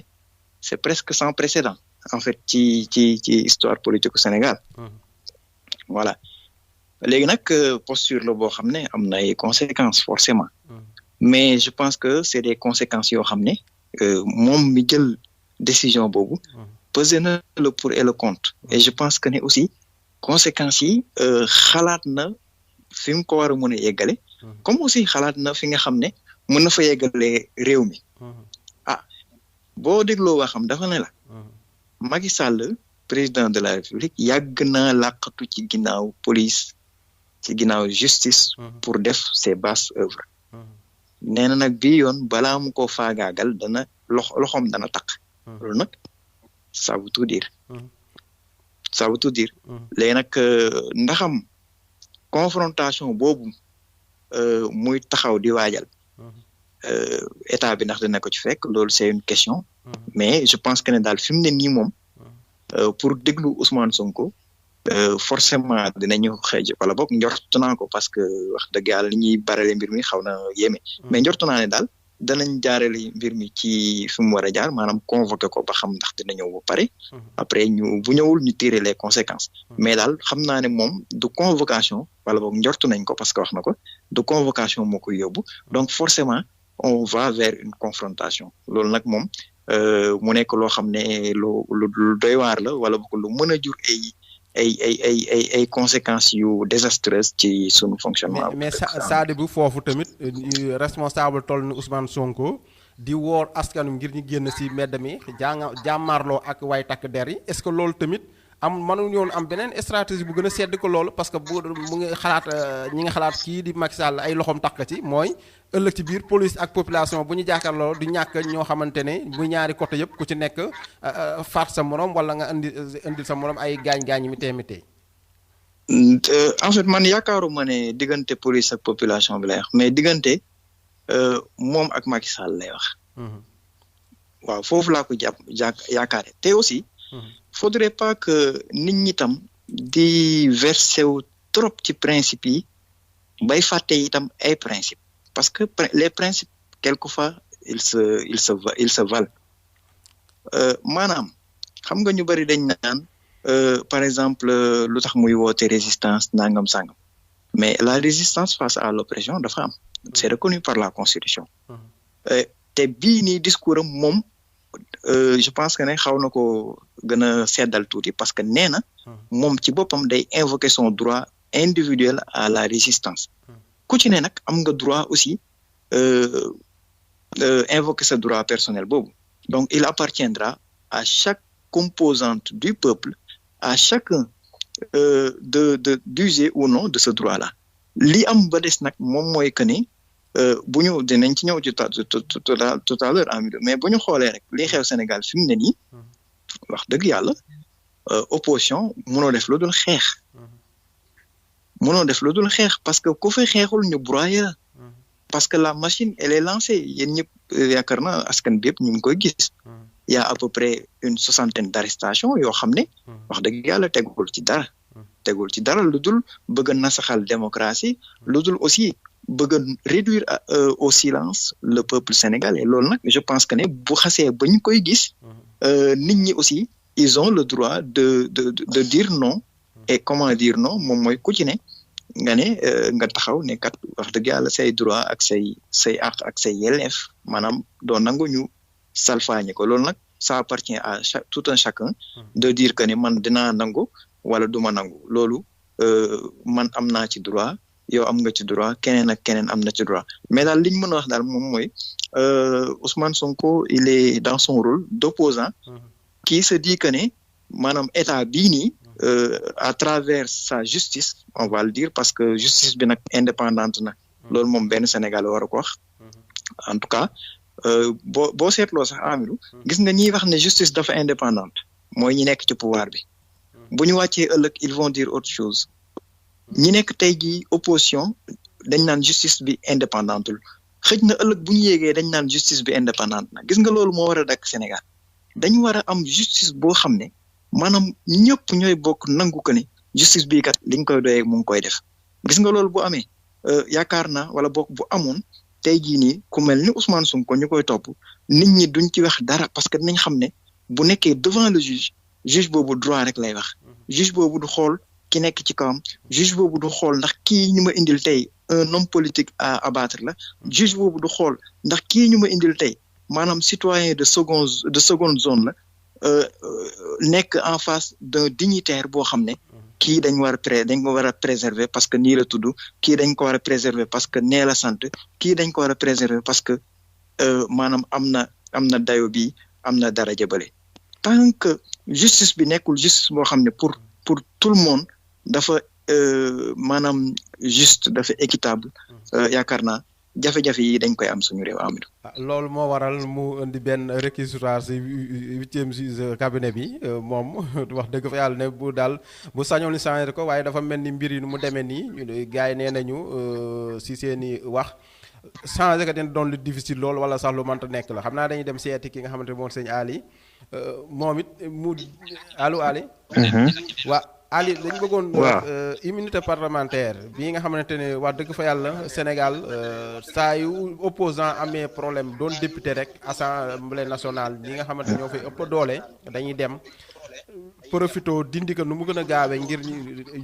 c'est presque sans précédent en fait ci histoire politique au Sénégal voilà léegi nag posture la boo xam ne am na ay conséquences forcément mais je pense que c'est des conséquences yoo xam ne moom mi jël décision boobu peser na le pour et le contre et je pense que ne aussi conséquences yi xalaat na fi mu ko war a mën a yeggale comme aussi xalaat na fi nga xam ne mën na fa yeggale réew mi boo dégloo waxam dafa ne la Macky Sall président de la République yàgg na làqatu ci ginnaaw police ci ginnaaw justice pour def ses basses œuvres nee na nag bii yoon balaa mu ko faagaagal dana loxoom dana taq loolu nag ça veut tout dire léegi nag ndaxam confrontation boobu muy taxaw di waajal état bi ndax dina ko ci fekk loolu c'est une question mais je pense que ne daal fi mu ne nii moom pour déglu Ousmane Sonko forcément dinañu xëj wala boog njortu naa ko parce que wax dëgg yàlla li ñuy barale mbir mi xaw na yéeme mais njortu naa ne daal danañ jaarale mbir mi ci fi mu war a jaar maanaam convoqué ko ba xam ndax dina ñëw ba pare après bu ñëwul ñu tirer les conséquences mais daal xam naa ne moom du convocation wala boog njortu nañ ko parce que wax na ko du convocation moo koy yóbbu donc forcément on va vers une confrontation loolu nag moom mu nekk loo xam ne lu doy waar la wala boog lu mën a jur ay conséquences yu désastreuses ci sunu fonctionnement. mais Sadibou foofu tamit responsable toll ni Ousmane Sonko di woor askan ngir ñu génn ci mbedd mi jàmmaarloo ak way takk der yi est-ce que loolu tamit mënuñu woon am beneen stratégie bu gën a sedd ko loolu parce que mu ngi xalaat ñi nga xalaat kii di Macky Sall ay loxoom takk ci mooy ëllëg ci biir police ak population bu ñu jàkkaarloo du ñàkk ñoo xamante ne bu ñaari côté yëpp ku ci nekk faat sa morom wala nga indi sa morom ay gaañ-gaañ mitee. en fait man yaakaaruma ne diggante police ak population bi lay wax mais diggante moom ak Macky Sall lay wax. waaw foofu laa ko yaakaare te aussi. faudrait pas que nit ñi tam di verser wu trop ci principe yi bay fàtte itam ay principe parce que les principes quelquefois ils se valent maanaam xam nga ñu bari dañ naan par exemple lu tax muy woote résistance nangam sangam mais la résistance face à l'oppression dafa am c'est reconnu par la constitution te bii nii discours am moom je pense que ne xaw na ko gën a seddal tuuti parce que nee na moom ci boppam day invoquer son droit individuel à la résistance ku ci ne nag am nga droit aussi invoquer sa droit personnel boobu Donc, il appartiendra à chaque composante du peuple, à chacun d'user ou non de ce droit-là. Li am ba des nag moom mooy que ni bu ñu dinañ ci ñëw ci tout à l'heure Amidou mais bu ñu xoolee rek li xew Sénégal fi mu ne nii wax dëgg yàlla opposition mënoo def lu dul xeex mënoo def lu dul xeex parce que ku fi xeexul ñu broyer parce que la machine elle est lancée yéen ñëpp yaakaar naa askan bi yëpp ñu ngi koy gis il y a à peu près une 60aine d'arrestations yoo xam ne wax dëgg yàlla tegul ci dara lu dul bëgg a nasaxal démocratie lu dul aussi bëgg a réduire au silence le peuple sénégalais loolu nag je pense que ne bu xasee ba ñu koy gis nit ñi aussi ils ont le droit de dire non et comment dire non moom mooy ku ci ne nga ne nga taxaw ne kat wax dëgg yàlla say droit ak say àq ak say yelleef maanaam doo nangu ñu salfaañe ko loolu nag ça appartient à tout un chacun de dire que ne man dinaa nangu wala duma nangu loolu man am naa ci droit yow am nga ci droit keneen ak keneen am na ci droit mais daal li ñu mën a wax daal moom mooy Ousmane Sonko il est dans son rôle d'opposant qui se dit que ne maanaam état bii nii à travers sa justice on va le dire parce que justice bi nag indépendante na loolu moom benn Sénégal war a ko wax en tout cas boo seetloo sax Amidou gis nga ñiy wax ne justice dafa indépendante mooy ñi nekk ci pouvoir bi bu ñu wàccee ëllëg ils vont dire autre chose ñi nekk tey jii opposition dañ naan justice bi indépendantul xëj na ëllëg bu ñu yéegee dañ naan justice bi indépendante na gis nga loolu moo war a dakk Sénégal dañu war a am justice boo xam ne maanaam ñëpp ñooy bokk nangu ko ne justice bii kat liñ koy doyee mu ngi koy def gis nga loolu bu amee yaakaar naa wala bokk bu amoon tey jii nii ku mel ni Ousmane Sonko ñu koy topp nit ñi duñ ci wax dara parce que dinañ xam ne bu nekkee devant le juge boobu droit rek lay wax juge boobu du xool ki nekk ci kawam juge boobu du xool ndax kii ñu ma indil tey un homme politique à abattre la juge boobu du xool ndax kii ñu ma indil tey maanaam citoyen de seconde zone la nekk en face d'un dignitaire boo xam ne kii dañ ko war a préserver parce que nii la tudd kii dañ ko war a préserver parce que nee la sant kii dañ ko war a préserver parce que maanaam am na dayo bi am na daraja bële tant que justice bi nekkul justice boo xam ne pour tout le monde dafa maanaam juste dafa équitable yaakaar naa jafe-jafe yi dañ koy am suñu réew Amidou. loolu moo waral mu indi benn réquisitoire si 8e juge cabinet bi moom wax dëgg fa yàlla ne bu sañoon changé ko waaye dafa mel ni mbir yi nu mu demee nii gars yi nee nañu si seeni wax changé ko dina doon lu difficile lool wala sax lu mënta nekk la xam naa dañuy dem seeti ki nga xamante ne moom sëñ Ali moom it mu allo Ali. waa Ali dañ bëggoon immunité parlementaire bii nga xamante ne wax dëgg fa yàlla Sénégal saa yu opposant amee problème doon député rek assemblée nationale ñi nga xamante ñoo fay ëpp doole dañuy dem profito dindi ko nu mu gën a gaawee ngir ñu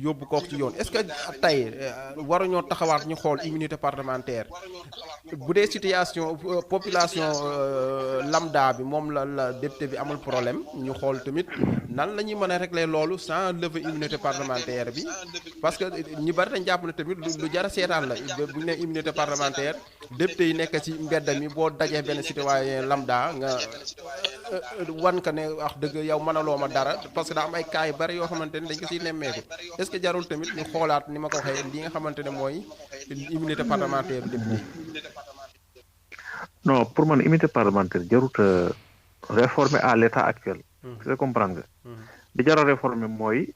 yóbbu kook ci yoon est-ce que tey waruñoo taxawaat ñu xool immunité parlementaire bu dee situation population lambda bi moom la député bi amul problème ñu xool tamit nan la ñuy mën a régler loolu sans lever immunité parlementaire bi parce que ñu bari dañ jàpp ne tamit lu jar a seetaan la bu ñu nee immunité parlementaire député yi nekk ci mbedd mi boo dajee benn citoyen lambda nga wan ka ne wax dëgg yow mënaloo ma dara parce que daa am ay cas yu bari yoo xamante ne dañ ko siy nemmeeku est-ce que jarul tamit ñu xoolaat ni ma ko waxee li nga xamante ne mooy immunité parlementaire député yi. non pour man immunité parlementaire jarut réformer à l'état actuel. c'est comprendre nga. di jar a réformer mooy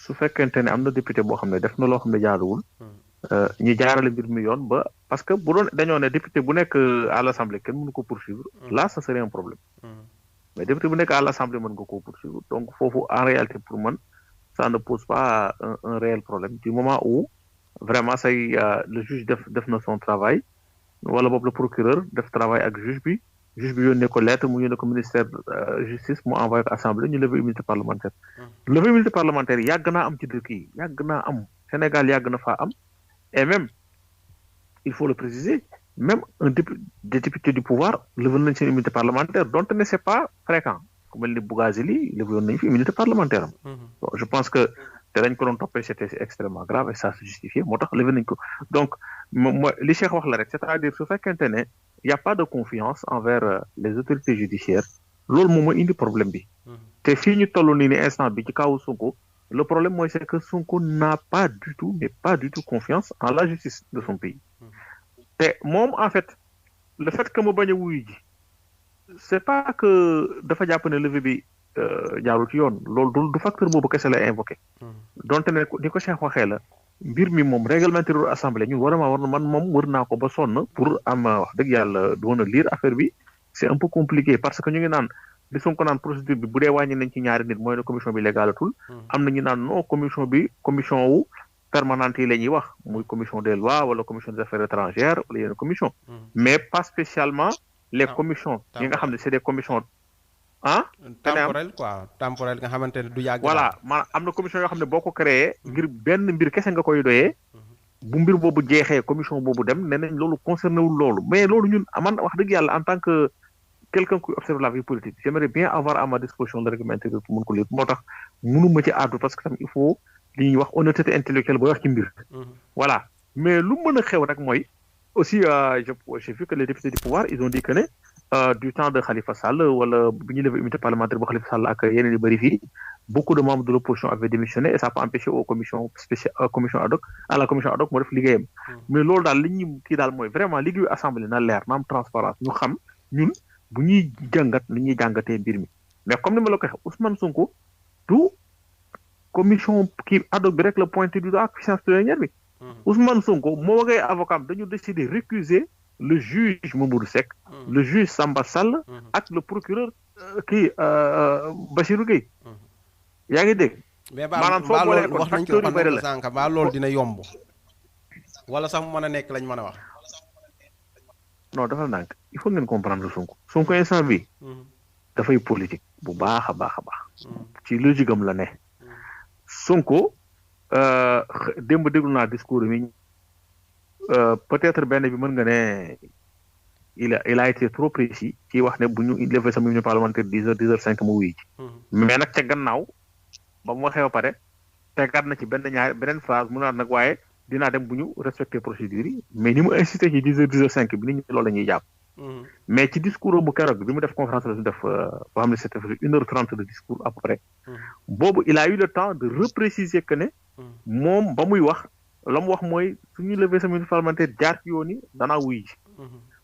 su fekkente ne am na député boo xam ne def na loo xam ne jaaduwul. ñu jaarale mbir mi yoon ba parce que bu doon dañoo ne député bu nekk à l'Assemblée kenn mënu ko poursuivre là ça serait un problème mais député bu nekk à l'Assemblée mën nga koo poursuivre donc foofu en réalité pour man ça ne pose pas un réel problème du moment où vraiment say le juge def na son travail wala boobu le procureur def travail ak juge bi yónnee ko lettre mu yónnee ko ministère justice mu envoyé ko Assemblée ñu lever immunité parlementaire lever immunité parlementaire yàgg naa am ci dëkk yi yàgg naa am Sénégal yàgg na faa am et même il faut le préciser même des députés du pouvoir lever nañ seen immunité parlementaire donte ne c'est pas fréquent ku mel ni Bougazeli lever nañ fi immunité parlementaire am bon je pense que te dañ ko doon toppee c'était extrêmement grave et ça se justifiait moo tax lever nañ ko donc moi li Cheikh wax la rek c'est-à-dire su fekkente ne y a pas de confiance envers les autorités judiciaires loolu moom mooy indi problème bi te fii ñu toll nii ni instant bi ci kaw Sonko le problème mooy c'est que Sonko n'a pas du tout mais pas du tout confiance en la justice de son pays te moom en fait le fait que mu bañ a wuyu ji c'est pas que dafa jàpp ne levée bi jaarul ci yoon loolu du facteur boobu kese la invoqué donte ne ni ko Cheikh waxee la mbir mi moom règlement intérieur assemblée ñun man moom wër naa ko ba sonn pour am wax dëgg yàlla doon a lire affaire bi c'est un peu compliqué parce que ñu ngi naan li Sonko naan procédure bi bu dee wàññi nañ ci ñaari nit mooy ne commission bi légalatul am na ñu naan non commission bi commission wu permanente yi la ñuy wax muy commission des lois wala commission des affaires étrangères wala yeneen commission mais pas spécialement les commissions yi nga xam ne c'est des commissions temporel nga xamante ne du yàgg voilà maanaam am na commission yoo xam ne boo ko créé ngir benn mbir kese nga koy doyee bu mbir boobu jeexee commission boobu dem nee nañ loolu concerné wul loolu mais loolu ñun man wax dëgg yàlla en tant que quelqu'un qui observe la vie politique j'aimerais bien avoir à ma disposition le règlement intérieur pour mun ko lire moo tax mënuma ci àddu parce que tam il faut li ñuy wax honnêteté intellectuelle booy wax ci mbir voilà mais lu mën a xew nag mooy aussi j'ai vu que les députés du pouvoir ils ont dit que ne du temps de Khalifa Sall wala bi ñu levé immunité parlementaire bu Khalifa Sall ak yeneen yu bëri fii beaucoup de membres de l'opposition avaient démissionné et ça n'a pas empêché aux commissions spéciales commission ad hoc à la commission ad hoc moo def liggéeyam mais loolu daal li ñu kii daal mooy vraiment liggéeyu assemblée na leer na am transparence ñu xam ñun bu ñuy jàngat ni ñuy jàngatee mbir mi mais comme ni ma la ko waxee Ousmane Sonko du commission kii ad hoc bi rek la pointé du doigt ak puissance plénière bi Ousmane Sonko moo ngay avocat dañu décider récuser le juge Mamadou Seck le juge Samba Sall ak le procureur kii Bassirou Gueye yaa ngi dégg maanaam soo boolee kon facteur yu bëri la sànq ba loolu dina yomb wala sax mu mën a nekk lañ mën a wax non dafa nànk il faut ngeen comprendre Sonko instant bi dafay politique bu baax a baax a baax ci logique am la ne Sonko démb déglu naa discours mi peut-être benn bi mën nga ne il a été trop précis ci wax ne bu ñu levé sama immunité parlementaire 10h05 mu wuyu ci mais nag ca gannaaw ba mu waxee ba pare tegaat na ci beneen phrase mu naan nag waaye dinaa dem bu ñu respecter procédure yi mais ni mu insisté ci 10h05 bi nit ñi loolu la ñuy jàpp mais ci discours bu keroog bi mu def conférence la su def boo xam ne c'était 1h30 de discours à peu près boobu il a eu le temps de repréciser que ne moom ba muy wax la mu wax mooy suñu levé sama immunité parlementaire jaar ci yoon yi danaa wuyu ji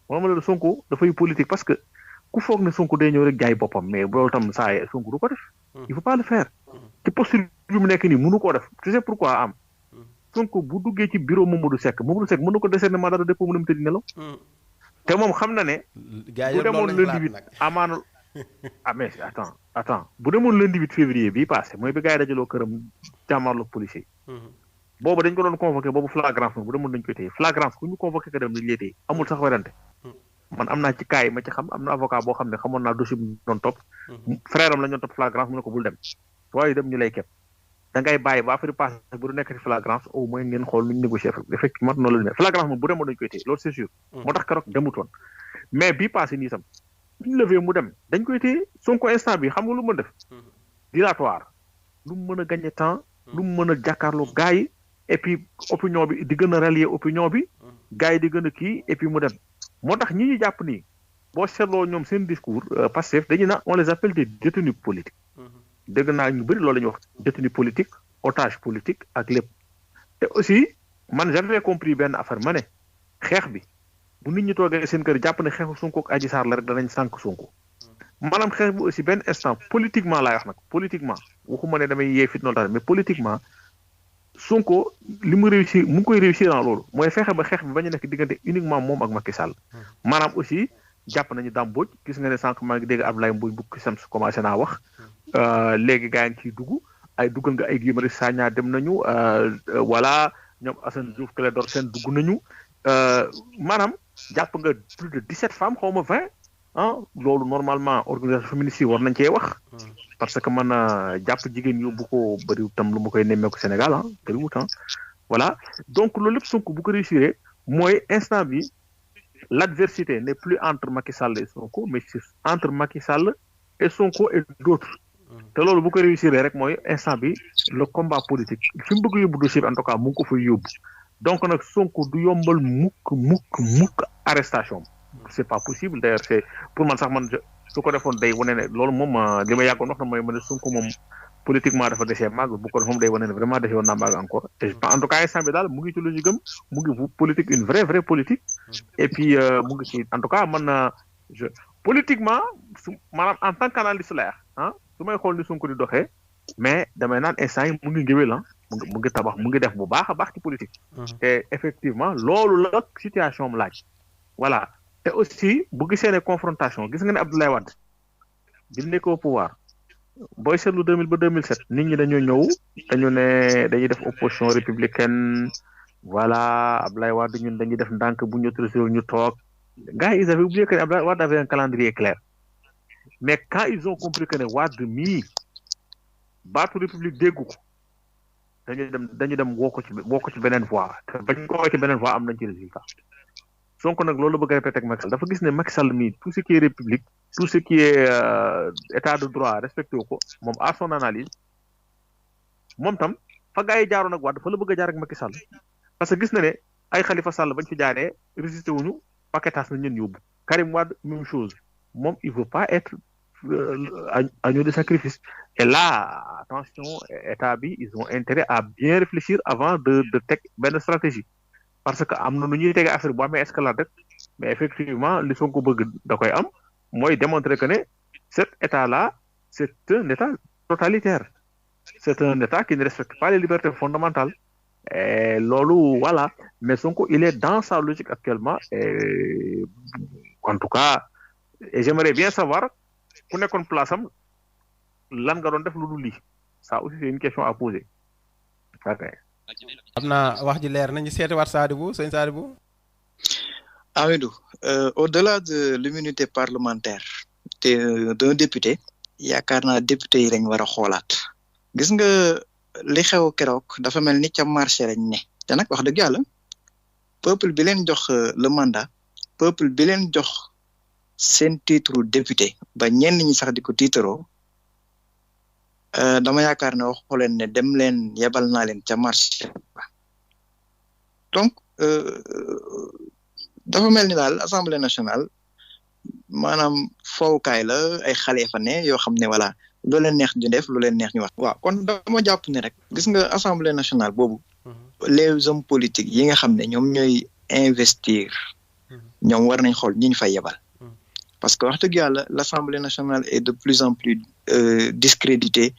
moom la Sonko dafay politique parce que ku foog ne Sonko day ñëw rek jaay boppam mais loolu tam saa yee Sonko du ko def il faut pas le faire ci posture bi mu nekk nii mënu koo def tu sais pourquoi am Sonko bu duggee ci bureau Mamadou Seck mën na ko décerner mandat de dépôt mu dem tëdd nelaw te moom xam na ne bu demoon lundi 8 amaana mais attends bu demoon lundi 8 février bii passé mooy bi gars yi dajaloo këram jàmmarloog policier boobu dañ ko doon convoqué boobu flagrance bu demoon dañ koy téye flagrance ku ñu convoqué ko dem dañ lay téye amul sax werante man am naa ci cas yi ma ci xam am na avocat boo xam ne xamoon naa dossier bi doon topp frère am la ñu doon topp flagrance mu ne ko bul dem waaye dem ñu lay kepp da ngay bàyyi ba affaire passé bu du nekk ci flagrance au moins ngeen xool nu ñu négocier effectivement noonu la demee flagrance moom bu demoon dañ koy téye loolu c'est sûr moo tax keroog demutoon mais bii passé nii sam ñu levé mu dem dañ koy téye Sonko instant bi xam nga lu mu mën def dilatoire lu mu mën a gagner temps lu mu mën a jàkkaarloo gars yi et puis opinion bi di gën a rallier opinion bi gars yi di gën a kii et puis mu dem moo tax ñi ñu jàpp nii boo seetloo ñoom seen discours Pastef dañu na on les appelle des détenus politiques dégg naa ñu bëri loolu la ñuy wax détenu politique otage politique ak lépp te aussi man j'avais compris benn affaire ma ne xeex bi bu nit ñi toogee seen kër jàpp ne xeexu Sonko ak Adji Sarr la rek danañ sànk Sonko maanaam xeex bi aussi benn instant politiquement laay wax nag politiquement waxuma ne damay yee fit noonu tax mais politiquement Sonko li mu réussir mu ngi koy réussir en loolu mooy fexe ba xeex bi bañ a nekk diggante uniquement moom ak Macky Sall maanaam aussi jàpp nañu Dame Mbodj gis nga ne sànq maa ngi dégg Abdoulaye Mbodj bu Cusems commencé naa wax léegi gaa ngi ciy dugg ay duggal nga ay Guy Marius Sagna dem nañu voilà ñoom Assane Diouf Clédor Sène dugg nañu maanaam jàpp nga plus de 17 femmes xaw ma 20 loolu normalement organisation féministe yi war nañ cee wax parce que man jàpp jigéen yóbbu ko bëriwul tam lu ma koy nemmeeku Sénégal bëriwul voilà donc loolu lépp Sonko bu ko réussir mooy instant bi l'adversité n'est plus entre Macky Sall et Sonko mais c'est entre Macky Sall et Sonko et d'autres te loolu bu ko réussir rek mooy instant bi le combat politique fi mu bëgg yóbbu dossier bi en tout cas mu ngi ko fay yóbbu donc nag Sonko du yombal mukk arrestation c'est pas possible d'ailleurs c'est pour man sax man su ko defoon day wane ne loolu moom li ma yàggoon wax na mooy ma ne Sonko moom politiquement dafa desee màgg bu ko def moom day wane ne vraiment desee woon naa màgg encore et en tout cas instant bi daal mu ngi ci logique am mu ngi politique une vraie politique et puis mu ngi ci en tout cas man politiquement maanaam en tant qu'analyste la su may xool ni Sonko di doxee mais damay naan instant yi mu ngi ngéwél mu ngi tabax mu ngi def bu baax a baax ci politique et effectivement loolu la situation am laaj voilà te aussi bu gisee ne confrontation gis nga ne Abdoulaye Wade bi mu nekk au pouvoir booy seetlu 2000 ba 2007 nit ñi dañoo ñëw dañu ne dañuy def opposition républicaine voilà Abdoulaye Wade ñun dañuy def ndànk bu ñu autorisé ñu toog gars yi ils avaient oublié que Abdoulaye Wade avait un calendrier clair mais quand ils ont compris que ne Wade mii baatu république déggu ko dañu dem woo ko ci beneen voie te bañ ko woo ci beneen voie am nañ ci résultat Sonko nag loolu la bëgg a répéter ak Macky Sall dafa gis ne Macky Sall mii tout ce qui est république tout ce qui est état de droit respecté wu ko moom à son analyse moom tam fa gars yi jaaroon ak Wade fa la bëgg a jaar ak Macky Sall parce que gis na ne ay Khalifa Sall bañ fi jaaree résisté wuñu paquetage nañ leen yóbbu Karim Wade même chose moom il veut pas être agneau de sacrifice et là attention état bi ils ont intérêt à bien réfléchir avant de teg benn stratégie parce que am na nu ñuy tege affaire bu amee escalade rek mais effectivement li Sonko bëgg da koy am mooy démontrer que ne cet état là c'est un état totalitaire c'est un état qui ne respecte pas les libertés fondamentales et loolu voilà mais Sonko il est dans sa logique actuellement et en tout cas et j'aimerais bien savoir ku nekkoon place am lan nga doon def lu dul lii ça aussi c'est une question à poser. ok. xam naa wax ji leer nañu seetiwaat Sadibou sëñ Sadibou. Amidou au-delà de l'immunité parlementaire d'un député yaakaar naa député yi dañ war a xoolaat gis nga li xew keroog dafa mel ni ca marché lañ ne te nag wax dëgg yàlla peuple bi leen jox le mandat peuple bi leen jox seen titre député ba ñenn ñi sax di ko tiitaroo dama yaakaar ne waxu leen ne dem leen yebal naa leen ca marché ba donc dafa mel ni daal assemblée nationale maanaam fowukaay la ay xale fa ne yoo xam ne voilà lu leen neex ñu def lu leen neex ñu wax. waaw kon dama jàpp ne rek gis nga assemblée nationale boobu les hommes politiques yi nga xam ne ñoom ñooy investir ñoom war nañ xool ñi ñu fay yebal. Parce que wax dëgg yàlla l'Assemblée nationale est de plus en plus discréditée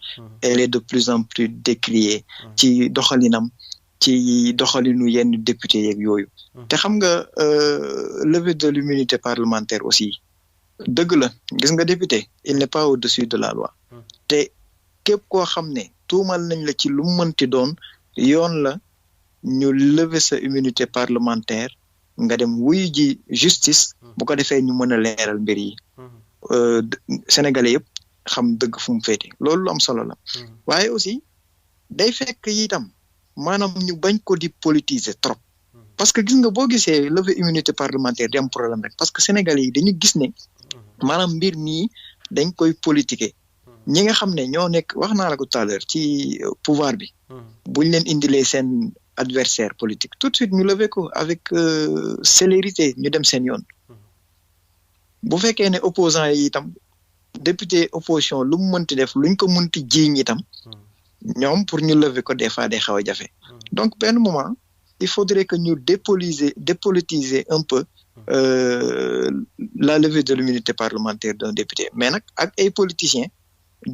elle est de plus en plus décriée ci doxalinam ci doxalinu yenn député yeeg yooyu te xam nga levée de l'immunité parlementaire aussi dëgg la gis nga député il n'est pas au-dessus de la loi te képp koo xam ne tuumal nañ la ci lu mënti doon yoon la ñu lever sa immunité parlementaire nga dem wuyu ji justice bu ko defee ñu mën a leeral mbir yi sénégalais yëpp xam dëgg fu mu féete loolu lu am solo la waaye aussi day fekk itam maanaam ñu bañ ko di politiser trop parce que gis nga boo gisee lever immunité parlementaire di am problème rek parce que sénégalais yi dañu gis ne maanaam mbir mii dañ koy politiquer ñi nga xam ne ñoo nekk wax naa la ko tout à l'heure ci pouvoir bi buñ leen indilee seen adversaire politique tout de suite ñu lever ko avec célérité ñu dem seen yoon bu fekkee ne opposant yi itam député opposition lu mu mënti def luñ ko mënti jiiñ itam ñoom pour ñu lever ko des fois day xaw a jafe donc benn moment il faudrait que ñu dépolitiser un peu la levée de l'immunité parlementaire d'un député mais nag ak ay politiciens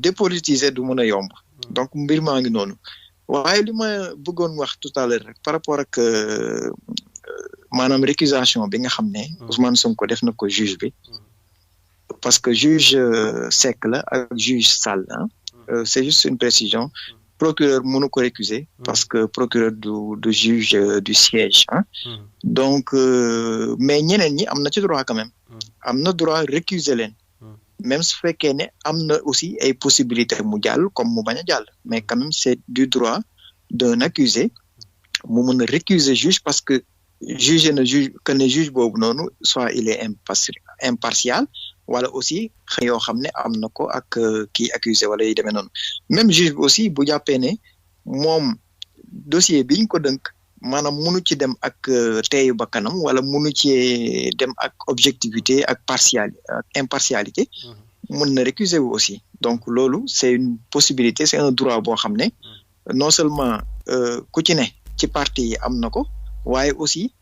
dépolitiser du mën a yomb donc mbir maa ngi noonu waaye li ma bëggoon wax tout à l'heure rek par rapport ak maanaam récusation bi nga xam ne Ousmane Sonko def na ko juge bi parce que juge Seck la ak juge Sall c'est juste une précision procureur mënu ko récuser parce que procureur du juge du siège donc mais ñeneen ñi am na ci droit quand même am na droit récuser leen même su fekkee ne am na aussi ay possibilités mu jàll comme mu bañ a jàll mais quand même c'est du droit d'un accusé mu mën a récuser juge parce que juge na juge que ne juge boobu noonu soit il est impartial wala aussi xëy yoo xam ne am na ko ak kii accusé wala yi demee noonu même juge bi aussi bu jàppee ne moom dossier biñ ko dënk maanaam munu ci dem ak teeyu bakkanam wala munu ci dem ak objectivité ak impartialité mën na récuser wu aussi donc loolu c'est une possibilité c'est un droit boo xam ne non seulement ku ci ne ci parti yi am na ko waaye aussi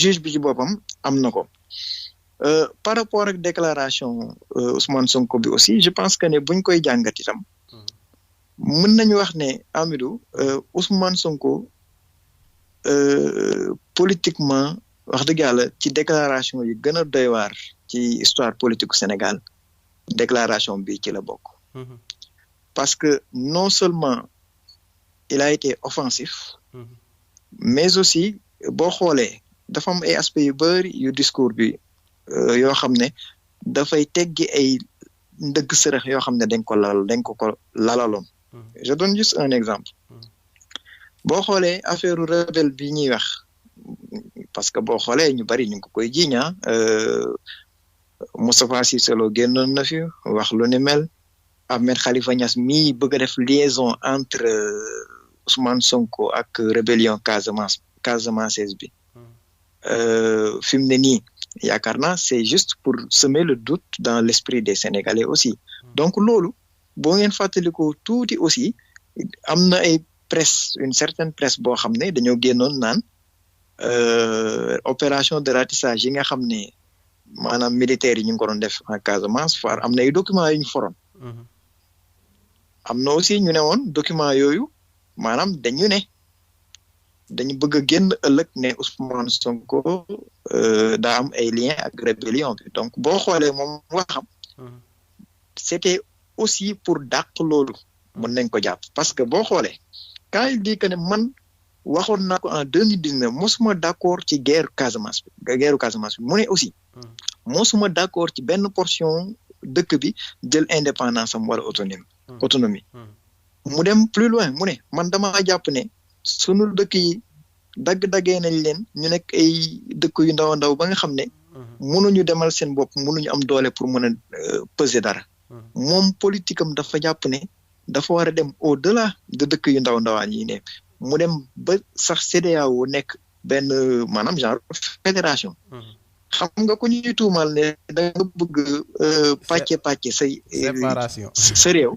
juge bi ci boppam am na ko par rapport ak déclaration Ousmane Sonko bi aussi je pense que ne buñ koy jàngat itam mën nañu wax ne Amidou Ousmane Sonko politiquement wax dëgg yàlla ci déclaration yi gën a doy waar ci histoire politique Sénégal déclaration bi ci la bokk parce que non seulement il a été offensif mais aussi boo xoolee dafa am ay aspects yu bëri yu discours bi yoo xam ne dafay teggi ay ndëgg sërëx yoo xam ne dañ ko lalaloon je donne juste un exemple boo xoolee affaire rebelle bi ñuy wax parce que boo xoolee ñu bari ñu ngi ko koy jiiñaa Moustapha Cissé Lo génnoon na fi wax lu ni mel Ahmed Khalifa Niass mii bëgg a def liaison entre Ousmane Sonko ak rébellion Casamance bi fi mu ne nii yaakaar naa c'est juste pour semer le doute dans l'esprit des Sénégalais aussi donc loolu boo ngeen fàttalikoo tuuti aussi am na ay presse une certaine presse boo xam ne dañoo génnoon naan opération de ratissage yi nga xam ne maanaam militaires yi ñu ngi ko doon def en Casamance am na ay documents yu ñu foroon am na aussi ñu ne woon documents yooyu maanaam dañu bëgg a génn ëllëg ne Ousmane Sonko daa am ay liens ak rébellion bi donc boo xoolee moom waxam c'était aussi pour dàq loolu mën nañ ko jàpp parce que boo xoolee quand il dit que ne man waxoon naa ko en 2019 mosuma d'accord ci guerre Casamance bi mu ne aussi mosuma d'accord ci benn portion dëkk bi jël indépendance am wala autonomie mu dem plus loin mu ne man dama jàpp ne sunu dëkk yi dagg-daggee nañ leen ñu nekk ay dëkk yu ndaw ndaw ba nga xam ne mënuñu demal seen bopp mënuñu am doole pour mën a peser dara moom politique am dafa jàpp ne dafa war a dem au-delà de dëkk yu ndaw ndawaan yi ne mu dem ba sax CEDEAO nekk benn maanaam genre fédération xam nga ku ñuy tuumal ne da nga bëgg pàcce say séparation sa réew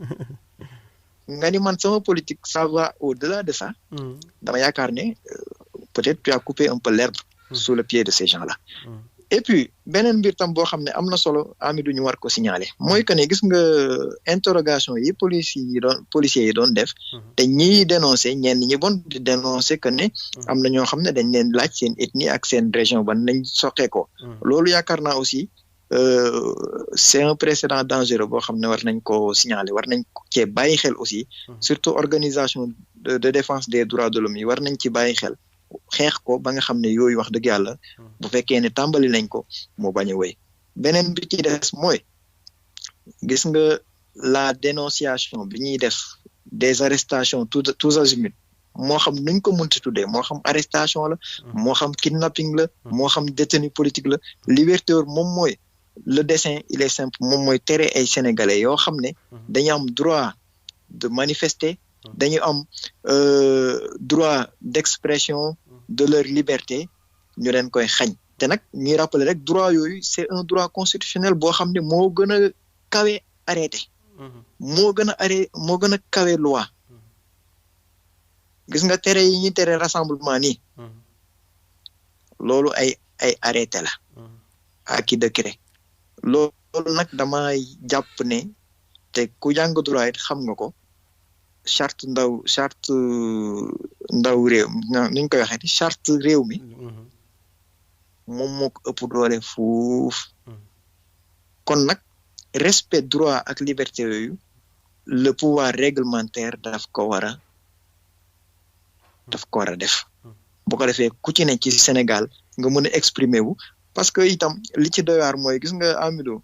nga ni man sama politique ça va au-delà de ça dama yaakaar ne peut-être tu as coupé un peu l'herbe sous le pied de ces gens-là et puis beneen mbir tam boo xam ne am na solo Amidou ñu war ko signaler mooy que ne gis nga interrogation yi policiers yi doon def te ñiy dénoncer ñenn ñi bon di dénoncer que ne am na ñoo xam ne dañ leen laaj seen ethnie ak seen région ban nañ soqee ko loolu yaakaar naa aussi c'est un précédent dangereux boo xam ne war nañ ko signaler war nañ cee bàyyi xel aussi surtout organisation de défense des droits de l'homme yi war nañ ci bàyyi xel xeex ko ba nga xam ne yooyu wax dëgg yàlla bu fekkee ne tàmbali nañ ko moo bañ a wéy beneen bi ci des mooy gis nga la dénonciation bi ñuy def des arrestations tous azimuts moo xam nuñ ko mënti tuddee moo xam arrestation la moo xam kidnapping la moo xam détenu politique la liberté moom mooy le dessein il est simple moom mooy tere ay sénégalais yoo xam ne dañu am droit de manifester dañu am droit d'expression de leur liberté ñu leen koy xañ te nag ñuy rappeler rek droit yooyu c'est un droit constitutionnel boo xam ne moo gën a kawe arrêté moo gën a kawe loi gis nga tere yi ñuy tere rassemblement nii loolu ay arrêté la ak i décret loolu nag dama jàpp ne te ku jàng droit it xam nga ko charte ndaw réew ni ñu koy waxee charte réew mi moom moo ko ëpp doole fuuf kon nag respect droit ak liberté yooyu le pouvoir réglementaire daf ko war a def bu ko defee ku ci ne ci Sénégal nga mën a exprimer wu parce que itam li ci doy waar mooy gis nga Amidou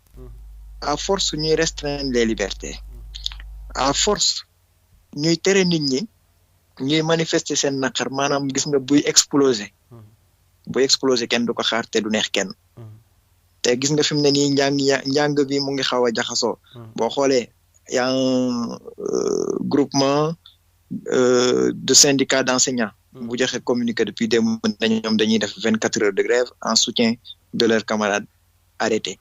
à force ñuy restreindre les libertés à force ñuy tere nit ñi ñuy manifester seen naqar maanaam gis nga buy exploser kenn du ko xaar te du neex kenn te gis nga fi mu ne nii njàng bi mu ngi xaw a jaxasoo boo xoolee y a un groupement de syndicats d'enseignants bu joxe communiqué depuis démb nañ ñoom dañuy def 24 heures de grève en soutien de leurs camarades arrêtés.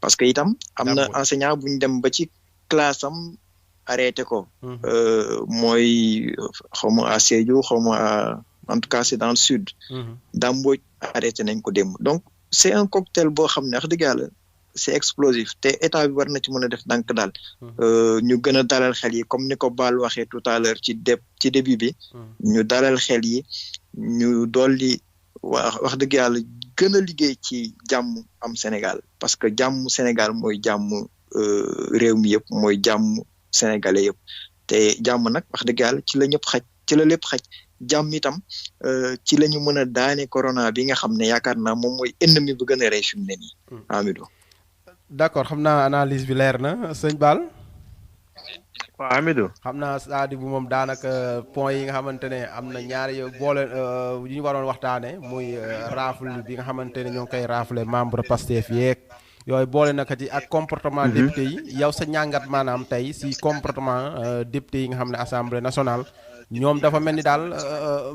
Parce que itam am na enseignant bu ñu dem ba ci classe am arrêté ko. mooy xaw ma à Sédhiou xaw ma en tout cas c'est dans le sud. Damboj arrêté nañ ko démb donc c'est un cocktail boo xam ne wax dëgg yàlla c'est explosif te état bi war na ci mën a def ndànk daal. ñu gën a dalal xel yi comme ni ko Baal waxee tout à l'heure ci début bi. ñu dalal xel yi ñu dolli wax dëgg yàlla gën a liggéey ci jàmm am Sénégal parce que jàmm Sénégal mooy jàmm réew mi yëpp mooy jàmm sénégalais yëpp te jàmm nag wax dëgg yàlla ci la ñëpp xaj ci la lépp xaj jàmm itam ci la ñu mën a daane corona bi nga xam ne yaakaar naa moom mooy ennemi bu gën a rey fi mu ne nii. Amidou. d'accord xam naa analyse bi leer na sëñ Baal. waaw Amidou. xam naa Sadibou bu moom daanaka point yi nga xamante ne am na ñaari boole yu ñu waroon waxtaane muy rafle bi nga xamante ne ñoo ngi koy rafle membre Pastef yeeg yooyu boole naka ci ak comportement député yi yow sa ñàngat maanaam tey si comportement député yi nga xam ne assemblée nationale ñoom dafa mel ni daal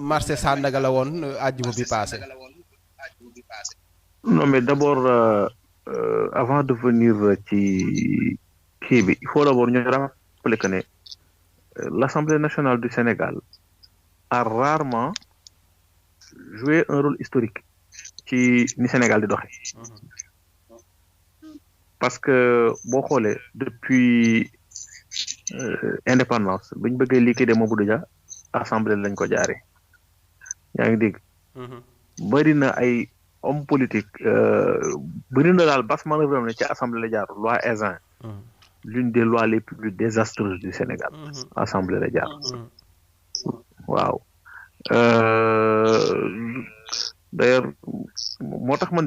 marché Sandaga la woon àjjuma bi passé. non mais d'abord avant de venir ci kii bi il faut d'abord ñu rappeler que ne l'Assemblée nationale du Sénégal a rarement joué un rôle historique ci ni Sénégal di doxee parce que boo xoolee depuis indépendance bi ñu bëggee liquider Mamadou Dia assemblée lañ ko jaaree yaa ngi dégg bari na ay homme politique bëri na daal basse manœuvre am ne ci assemblée la jaar loi Ezzan l'une des lois les plus désastreuses du Sénégal assemblée la jaar waaw d'ailleurs moo tax man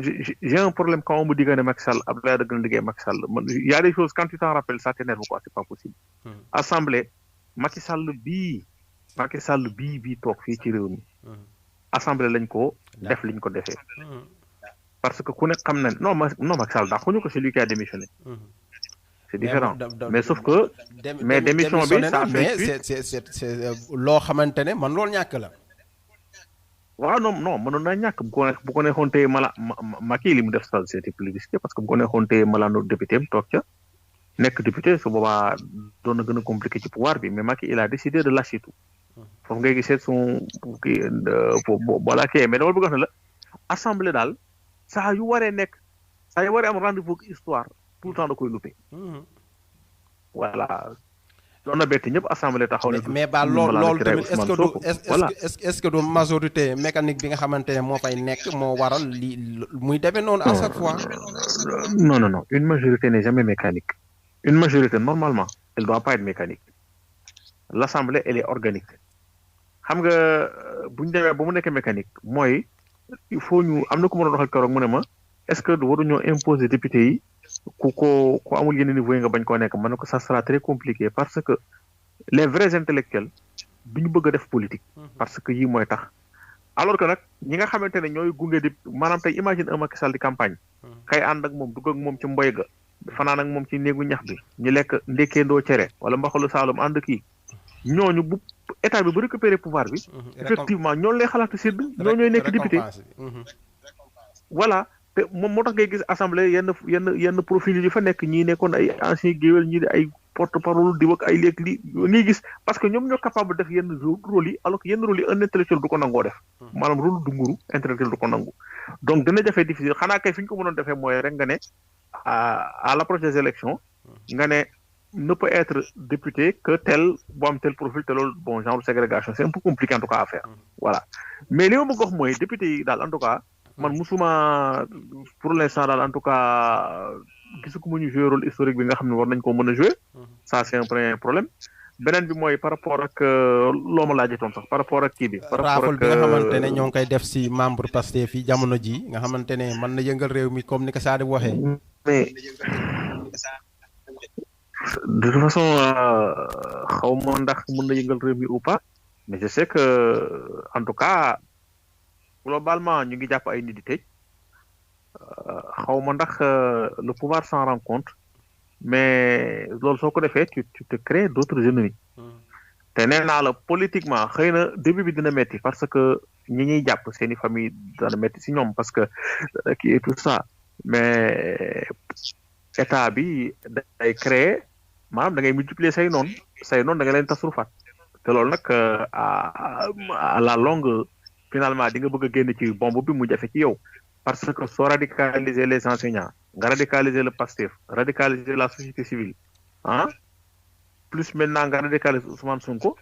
j'ai un problème quand on me dit que ne Macky Sall Abdoulaye da gën a liggéey Macky Sall man y a des choses quand tu t'en rappelles ça t'énerve quoi c'est pas possible assemblée Macky Sall bii toog fii ci réew mi assemblée lañ ko def liñ ko defee parce que ku ne xam na non Macky Sall dàquñu ko c'est lui qui a démissionné c'est différent mais sauf que mais démission bi ça fait c'est loo xamante ne man loolu ñàkk la waaw non mënoon naa ñàkk bu ko neexoon téye Macky li mu def ça c'était plus risqué parce que bu ko neexoon téye malaanu député am toog ca nekk député su boobaa doon na gën a compliqué ci pouvoir bi mais Macky il a décidé de lâcher tout foofu ngay gisee son kii voilà kii mais dama bëgg wax ne la assemblée daal saa yu waree am rendez-vous ak histoire tout le temps da koy loupé voilà doon na bett ñëpp assemblée taxaw ne mais ba loolu tamit est-ce que du majorité mécanique bi nga xamante ne moo fay nekk moo waral li muy demee noonu à chaque fois non une majorité n'est jamais mécanique une majorité normalement elle doit pas être mécanique l'assemblée elle est organique xam nga bu ñu demee ba mu nekk mécanique mooy il faut ñu am na ku mën a doxal keroog mu ne ma est-ce que waruñoo imposer député yi ku amul yenn niveau yi nga bañ koo nekk mën na ko ça sera très compliqué parce que les vrais intellectuels duñu bëgg a def politique parce que yii mooy tax alors que nag ñi nga xamante ne ñooy gunge di maanaam tey imagine un Macky Sall di campagne kay ànd ak moom dugg ak moom ci mboy ga fanaan ak moom ci néegu ñax bi ñu lekk ndekkeendoo cere wala mbaxalu saalum ànd kii ñooñu bu état bi bu récupérer pouvoir bi effectivement ñoo lay xalaatu sédd ñoo ñooy nekk député voilà te moom moo tax ngay gis assemblée yenn profil yi fa nekk ñii nekkoon ay ancien géwél ñii di ay porte-parole di wak ay léeg li ngay gis parce que ñoom ñoo capable def yenn rôle yi alors que yenn rôle yi un intellectuel du ko nangoo def maanaam rôle du nguru intellectuel du ko nangu donc dina jafee difficile xanaa kay fi ñu ko mënoon defee mooy rek nga ne à l'approche des élections nga ne ne peut être député que tel bu am tel profil te loolu bon genre ségrégation c'est un peu compliqué en tout cas à faire voilà mais li ma bëgg wax mooy député yi daal en tout cas man musuma pour l'instant daal en tout cas gisu ko mu ñu jouer rôle historique bi nga xam ne war nañ ko mën a jouer ça c'est un premier problème beneen bi mooy par rapport ak loo ma laajatoon sax par rapport ak kii bi par rapport ak bi nga xamante ne ñoo ngi koy def si membre Pastef fii jamono ji nga xamante ne mën na yëngal réew mi comme ni ko Sadibou waxee mais de toute façon xaw ma ndax mën na yëngal réew mi ou pas mais je sais que en tout cas globalement ñu ngi jàpp ay nit di tëj xaw ma ndax le pouvoir s'en rend compte mais loolu soo ko defee tu te crées d'autres ennemis te nee naa la politiquement xëy na début bi dina metti parce que ñi ñuy jàpp seeni famille dana metti si ñoom parce que kii et tout ça mais état bi day créer maanaam da ngay multiplier say noonu da nga leen tasrufaat te loolu nag à la longue finalement di nga bëgg a génn ci bombe bi mu jafe ci yow parce que soo radicaliser les enseignants nga radicaliser le PASTEF radicaliser la société civile plus maintenant nga radicaliser Ousmane Sonko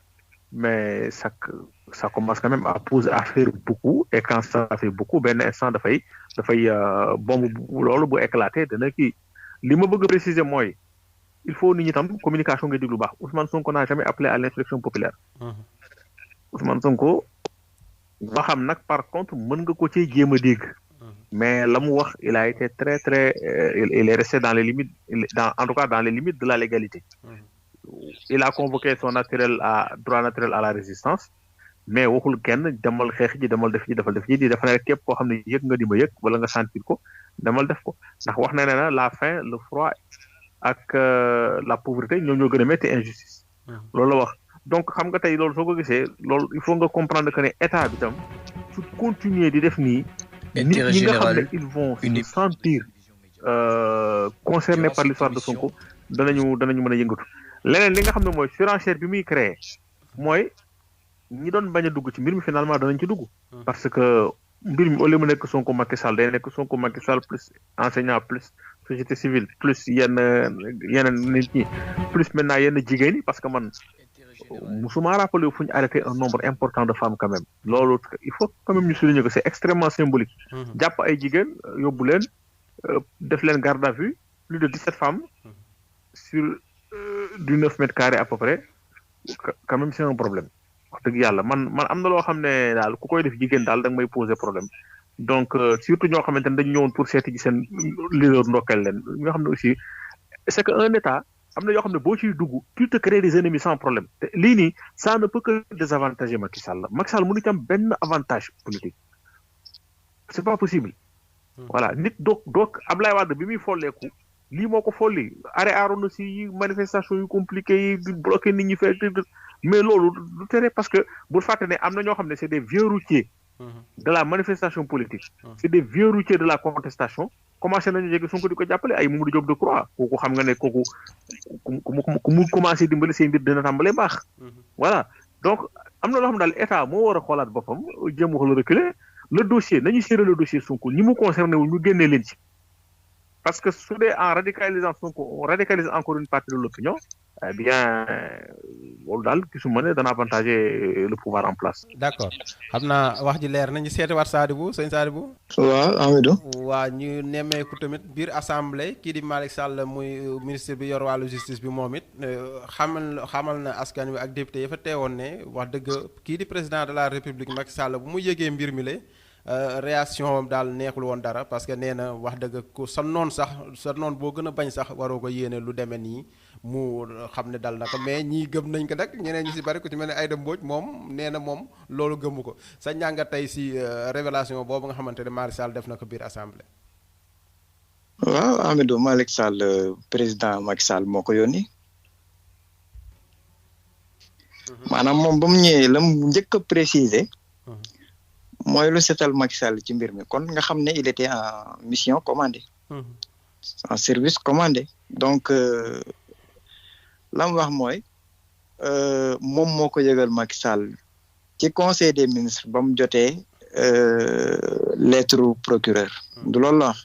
mais ça commence quand même à faire beaucoup et quand ça fait beaucoup benn instant dafay bombe loolu bu éclaté dana kii li ma bëgg a préciser mooy il faut nit ñi tam communication nga déglu baax Ousmane Sonko n'a jamais appelé à l'insurrection populaire. Ousmane Sonko waxam nag par contre mën nga ko ci jéem a dégg. mais la mu wax il a été très très il est resté dans les limites en tout cas dans les limites de la légalité. Il a convoqué son droit naturel à la résistance mais waxul kenn demal xeex ji demal def ji di dafa ne képp koo xam ne yëg nga di ma yëg wala nga sentir ko demal def ko ndax wax na ne la faim le froid ak la pauvreté ñoo gën a métti injustice. loolu la wax donc xam nga tey loolu soo ko gisee loolu il faut nga comprendre que ne état bi tam su continuer di def nii. nit ñi nga xam ne ils vont se sentir concernés par l'histoire de Sonko danañu mën a yëngatu. leneen li nga xam ne mooy surenchère bi muy créer mooy ñi doon bañ a dugg ci mbir mi finalement danañ ci dugg. parce que mbir mi au lieu mu nekk Sonko Macky Sall day nekk Sonko Macky Sall plus enseignant plus société civile plus yeneen nit ñi plus maintenant yenn jigéen ñi parce que man musuma rappelé fu ñu arrêté un nombre important de femmes quand même loolu il faut quand même ñu souligner que c'est extrêmement symbolique. jàpp ay jigéen yóbbu leen def leen garde à vue plus de 17 femmes sur du 9 mètres carrés à peu près quand même c'est un problème wax dëgg yàlla man am na loo xam ne daal ku koy def jigéen daal da nga may poser problème donc surtout ñoo xamante ne dañu ñëwoon pour seeti ci seen leader ndokkeel leen ñoo xam ne aussi c'est que un état am na yoo xam ne boo ciy dugg tu te crées des ennemis sans problème te lii nii ça ne peut que désavantager Macky Sall mënu ci am benn avantage politique c'est pas possible. voilà nit doog Ablaye Wade bi muy folleeku lii moo ko folli arrêt Arona Sy manifestation yu compliqué yi di bloqué nit ñi fekk mais loolu du tere parce que bu fàtte ne am na ñoo xam ne c'est des vieux routiers de la manifestation politique c'est des vieux routiers de la contestation commencé nañu jege Sonko di ko jàppale ay Mamadou Diop Decroix kooku xam nga ne kooku ku mu commencé dimbali seen mbir dina tàmbalee baax voilà donc am na loo xam ne daal état moo war a xoolaat boppam jéem wax la reculer le dossier nañu serrer le dossier Sonko ñi mu concerné wu ñu génnee leen ci parce que su dee en radicalisant Sonko on radicalise encore une partie de l'opinion eh bien loolu daal gisuma ne dana avantager le pouvoir en place. d'accord xam naa wax ji leer nañu seeti waat Sadibou sëñ Sadibou. waaw Amidou. waa ñu nemmeeku tamit biir assemblée kii di Malick Sall muy ministre bi yor wàllu justice bi moom it xamal na askan wi ak député yi fa teewoon ne wax dëgg kii di président de la république Macky Sall bu mu yëgee mbir mi la. réaction daal neexul woon dara parce que nee na wax dëgg ku sa noon boo gën a bañ sax waroo ko yéene lu demee nii mu xam ne dal na ko mais ñii gëm nañ ko nag ñeneen ñi si bari ku ci mel ne Aïda Mbodj moom nee na moom loolu gëmu ko sa njàngat tey si révélation boobu nga xamante ne Malick Sall def na ko biir assemblée. waaw Amidou Malick Sall président Macky Sall moo ko yónni. maanaam moom ba mu ñëwee la mu njëkk a préciser. mooy lu setal Macky Sall ci mbir mi kon nga xam ne il était en mission commandée. en service commandé. donc la mu wax mooy moom moo ko yëgal Macky Sall ci conseil des ministres ba mu jotee lettre procureur. du loolu la wax.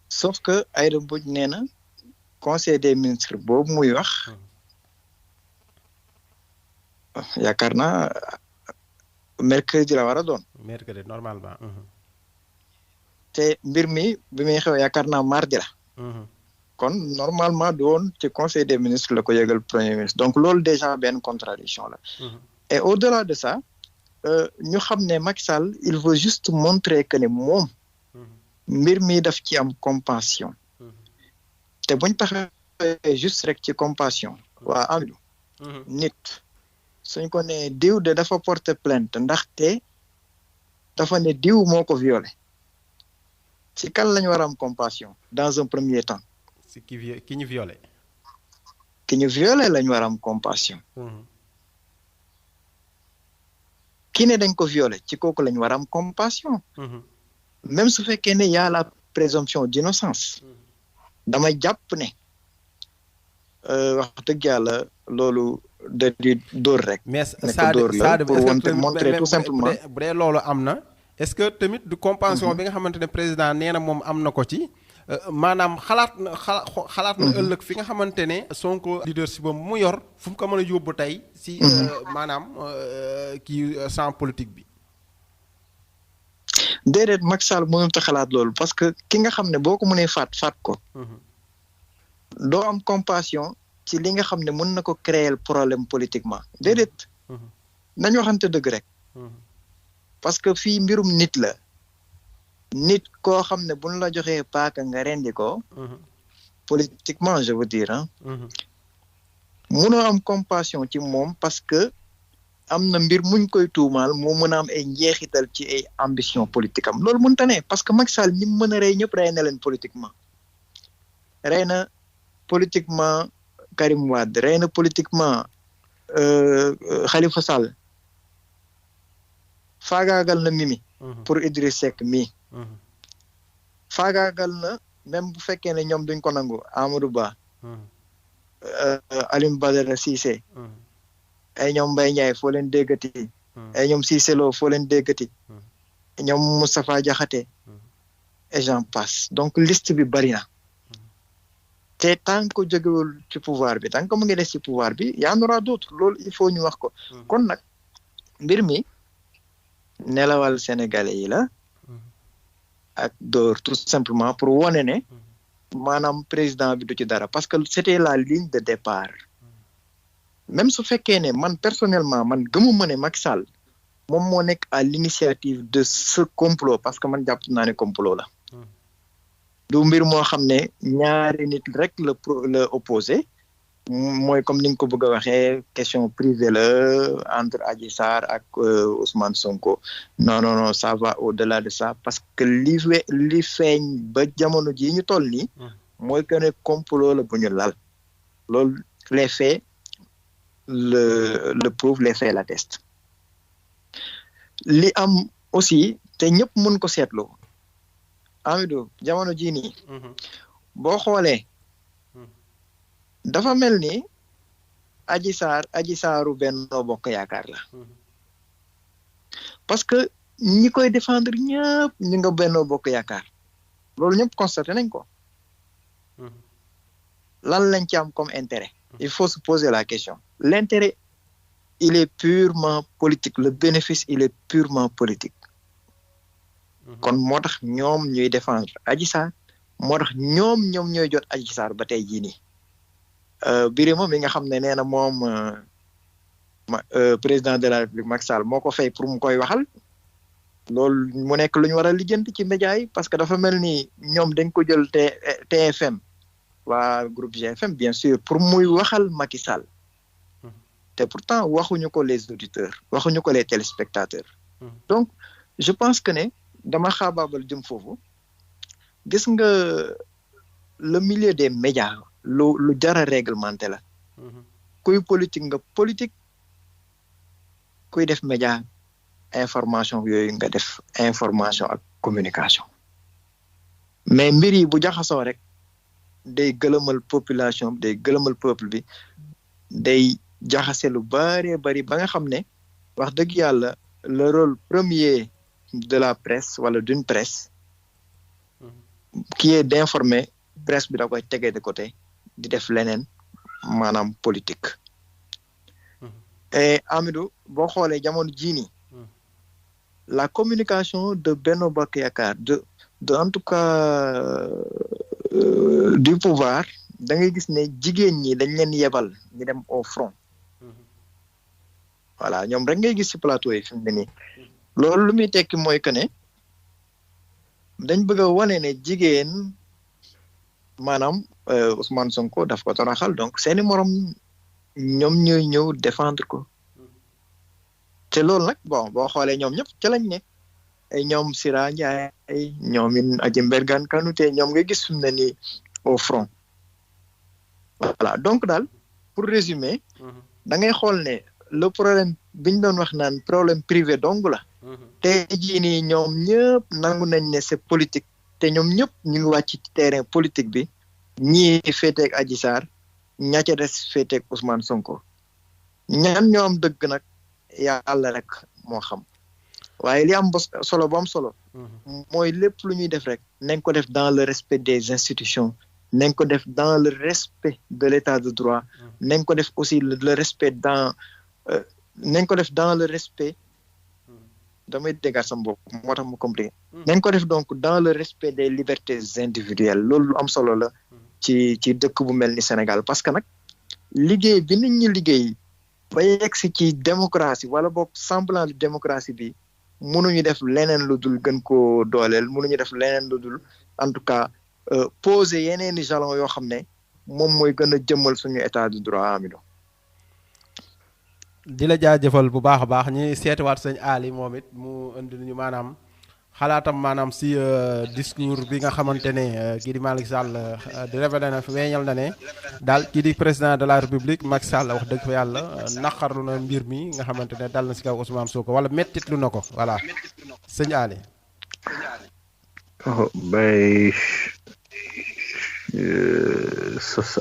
sauf que Aïda Mbodj nee na conseil des ministres boobu muy wax yaakaar naa. mercredi la war a doon. mercredi normalement. te mbir mi bi muy xew yaakaar naa mardi la. kon normalement du woon ci conseil des ministres la ko yëgal premier ministre donc loolu déjà benn contradiction la. et au-delà de ça ñu xam ne Macky Sall il veut juste montrer que ne moom. mbir mi daf ci am compassion. te buñ taxawee juste rek ci compassion. waa Amidou. nit. suñ ko ne diw de dafa porter plainte ndaxte dafa ne diw moo ko violé ci kan lañu war a am compassion dans un premier temps. si ki ñu violé. ki ñu violé lañ war a am compassion ki ne dañ ko violé ci kooku lañ war a am compassion même su fekkee ne y a la présomption d'innocence dama jàpp ne wax dëgg yàlla loolu da di dóor rek. mais Sadio pour montrer tout simplement bu dee loolu am na est-ce que tamit du compassion bi nga xamante ne président nee na moom am na ko ci maanaam xalaat na ëllëg fi nga xamante ne Sonko leadership am mu yor fu mu ko mën a yóbbu tey si maanaam kii champ politique bi. déedéet Macky Sall mënut a xalaat loolu parce que ki nga xam ne boo ko mënee faat ko. doo am compassion ci li nga xam ne mën na ko créer problème politiquement déedéet. nañu waxante dëgg rek. parce que fii mbirum nit la. nit koo xam ne buñ la joxee paaka nga rendi ko. politiquement je veux dire mënoo am compassion ci moom parce que am na mbir muñ koy tuumaal moo mën a am ay njeexital ci ay ambition politique am loolu mënta ne parce que Macky Sall ñi mën a rey ñëpp rey na leen politiquement. rey na politiquement Karim Wade rey na politiquement Khalifa Sall faagaagal na Mimi. pour Idriss Seck mii. faagaagal na même bu fekkee ne ñoom duñ ko nangu Amadou Ba. Alioune Badara Cissé. ay ñoom Mbaye Ndiaye foo leen déggati. ay ñoom Cissé Lo foo leen déggati. ñoom Moustapha Diakhaté. et j'en passe donc liste bi bari na. te tant que jógewul ci pouvoir bi tant que mu ngi des ci pouvoir bi y en aura d'autres loolu il faut ñu wax ko. kon nag mbir mi nelawal sénégalais yi la. ak door tout simplement pour wone ne. maanaam président bi du ci dara parce que c'était la ligne de départ. même su fekkee ne man personnellement man gëmuma ne Macky Sall moom moo nekk à l'initiative de ce complot parce que man jàpp naa ne complot la. du mbir moo xam ne ñaari nit rek la opposé mooy comme ni nga ko bëgg a waxee question privée la entre Adji Sarr ak Ousmane Sonko non ça va au-delà de ça parce que li feeñ ba jamono jii ñu toll nii mooy que ne complot la bu ñu lal loolu les faits le prouve les faits l'attestent li am aussi te ñëpp mën ko seetlu Amidou jamono jii nii boo xoolee dafa mel ni Adji Saaru Benno Bokk Yaakaar la parce que ñi koy défendre ñëpp ñu nga Benno Bokk Yaakaar loolu ñëpp constaté nañ ko lan lañ ci am comme intérêt il faut se poser la question l'intérêt il est purement politique le bénéfice il est purement politique kon moo tax ñoom ñuy défendre Adji Sarr moo tax ñoom ñooy jot Adji Sarr ba tey jii nii Birima mi nga xam ne nee na moom président de la République Macky Sall moo ko fay pour mu koy waxal loolu mu nekk lu ñu war a lijjanti ci média yi parce que dafa mel ni ñoom dañ ko jël TFM waa groupe GFM bien sûr pour muy waxal Macky Sall te pourtant waxuñu ko les auditeurs waxuñu ko les téléspectateurs donc je pense que ne dama xaabaabal jëm foofu gis nga le milieu des médias lu jara réglementé la kuy politique nga politique kuy def média information yooyu nga def information ak communication mais mbir yi bu jaxasoo rek day gëlëmal population bi day gëlëmal peuple bi day jaxase lu bari ba nga xam ne wax dëgg yàlla le rôle premier de la presse wala d'une presse qui est d'informer presse bi da koy tegee de côté di def leneen maanaam politique et Amidou boo xoolee jamono jii nii la communication de Benno Bokk Yaakaar de en tout cas du pouvoir da ngay gis ne jigéen ñi dañ leen yebal ñu dem au front voilà ñoom rek ngay gis ci plateau yi fi mu ne nii loolu lu muy tekki mooy que ne dañ bëgg a wane ne jigéen maanaam Ousmane Sonko daf ko toroxal donc seeni morom ñoom ñooy ñëw défendre ko te loolu nag bon boo xoolee ñoom ñëpp ca lañ ne ay ñoom Sira Ndiaye ay ñoom Adji Mbergane Kanouté ñoom nga gis fi mu ne nii au front voilà donc daal pour résumer da ngay xool ne le problème biñ doon wax naan problème privé dong la tey jii nii ñoom ñëpp nangu nañ ne c'est politique te ñoom ñëpp ñu ngi wàcc ci terrain politique bi ñii féeteeg Adji Sarr ña ca des féeteeg Ousmane Sonko ñan ñoo am dëgg nag yàlla rek moo xam waaye li am solo bu am solo mooy lépp lu ñuy def rek nañ ko def dans le respect des institutions nañ ko def dans le respect de l'état de droit nañ ko def aussi le respect dans nañ ko def dans le respect damay déggaat sama bopp moo tax mu compliqué nañ ko def donc dans le respect des libertés individuelles loolu lu am solo la ci dëkk bu mel ni Sénégal parce que nag liggéey bi nit ñi liggéey ba yegg si ci démocratie wala boog semblant de démocratie bi mënuñu def leneen lu dul gën koo dooleel mënuñu def leneen lu dul en tout cas poser yeneeni jalon yoo xam ne moom mooy gën a jëmmal suñu état de droit Amidou di la jaajëfal bu baax a baax ñi seetiwaat sëñ Ali moom it mu indi ñu maanaam xalaatam maanaam si discours bi nga xamante ne kii di Malick Sall di révélé na weeñal na ne daal kii di président de la république Macky Sall wax dëgg fa yàlla naqarlu na mbir mi nga xamante ne dal na si kaw Ousmane Sonko wala mettitlu na ko voilà sëñ Ali.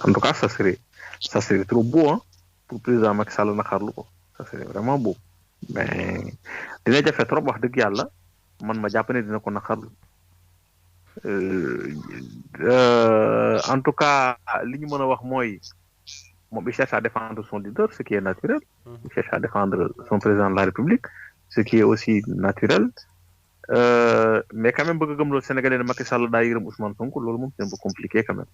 En tout cas ça serait trop beau hein pour président Macky Sall naqarlu ko ça serait vraiment beau mais dina jafe trop wax dëgg yàlla. man ma jàpp ne dina ko naqarlu en tout cas li ñu mën a wax mooy moom il cherche à défendre son leader ce qui est naturel il cherche à défendre son président de la République ce qui est aussi naturel mais quand même bëgg a gëm loolu Sénégalais ne Macky Sall daa yërëm Ousmane Sonko loolu moom c'est un peu compliqué quand même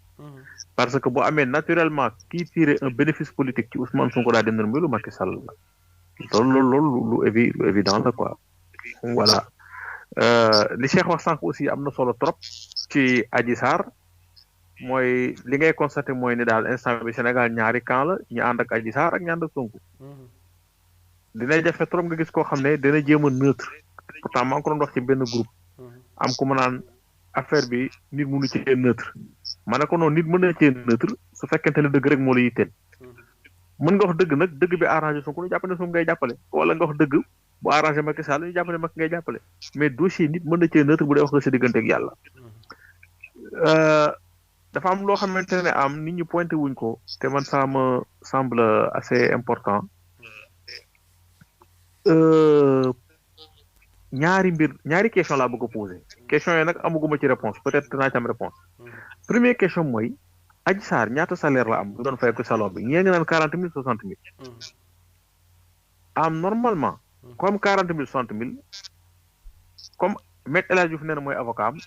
parce que boo amee naturellement kii tiré un bénéfice politique ci Ousmane Sonko daa dem na mbiru Macky Sall la loolu lu évident la quoi voilà li Cheikh wax sànq aussi am na solo trop ci Adji Sarr mooy li ngay constaté mooy ne daal instant bi Sénégal ñaari camp la ñu ànd ak Adji Sarr ak ñu ànd ak Sonko dina jafe trop nga gis koo xam ne dina jéem a neutre pourtant maa ngi ko doon wax ci benn groupe am ku ma naan affaire bi nit mënu ci neutre ma ne ko noonu nit mën na cee neutre su fekkente ne dëgg rek moo la yitteel mën nga wax dëgg nag dëgg bi arrangé Sonko ñu jàpp ne Sonko ngay jàppale wala nga wax dëgg bu arrangé Macky Sall ñu jàpp ne Macky ngay jàppale mais dossier nit mën na cee neutre bu dee wax nga sa diggante ak yàlla dafa am loo xamante ne am nit ñi pointé wuñ ko te man ça me semble assez important ñaari question laa bëgg a poser question yi nag amaguma ci réponse peut-être dinaa ci am réponse première question mooy Adji Sarr ñaata salaire la am bu doon fay ko salon bi ñee ngi naan 40 000 60 000 am normalement comme 40 000 60 000 comme Maître El Hadji Diouf nee na mooy avocat am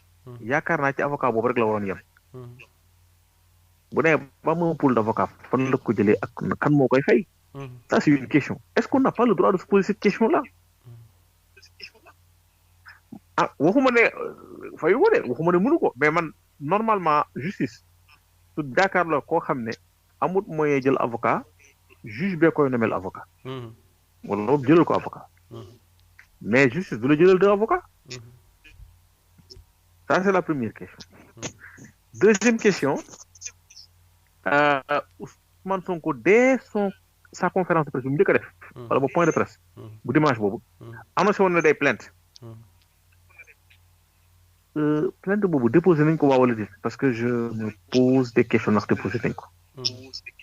yaakaar naa ci avocat boobu rek la waroon yem bu nee ba ma pool d'avocat fan la ko jëlee ak kan moo koy fay ça c'est une question est-ce qu'on n'a pas le droit de se poser cette question là ah waxuma ne fayu ko de waxuma ne mënu ko mais man normalement justice su jàkkaarloo koo xam ne amut moyen jël avocat juge bee koy nomel avocat wala moom jëlal ko avocat mais justice du la jëlal deux avocats ça c'est la première question deuxième question Ousmane Sonko dès sa conférence de presse bu mu njëkk a def wala ba point de presse bu dimanche boobu annoncé woon na day plainte plainte boobu déposé nañ ko waa wala déet parce que je me pose des questions ndax déposé nañ ko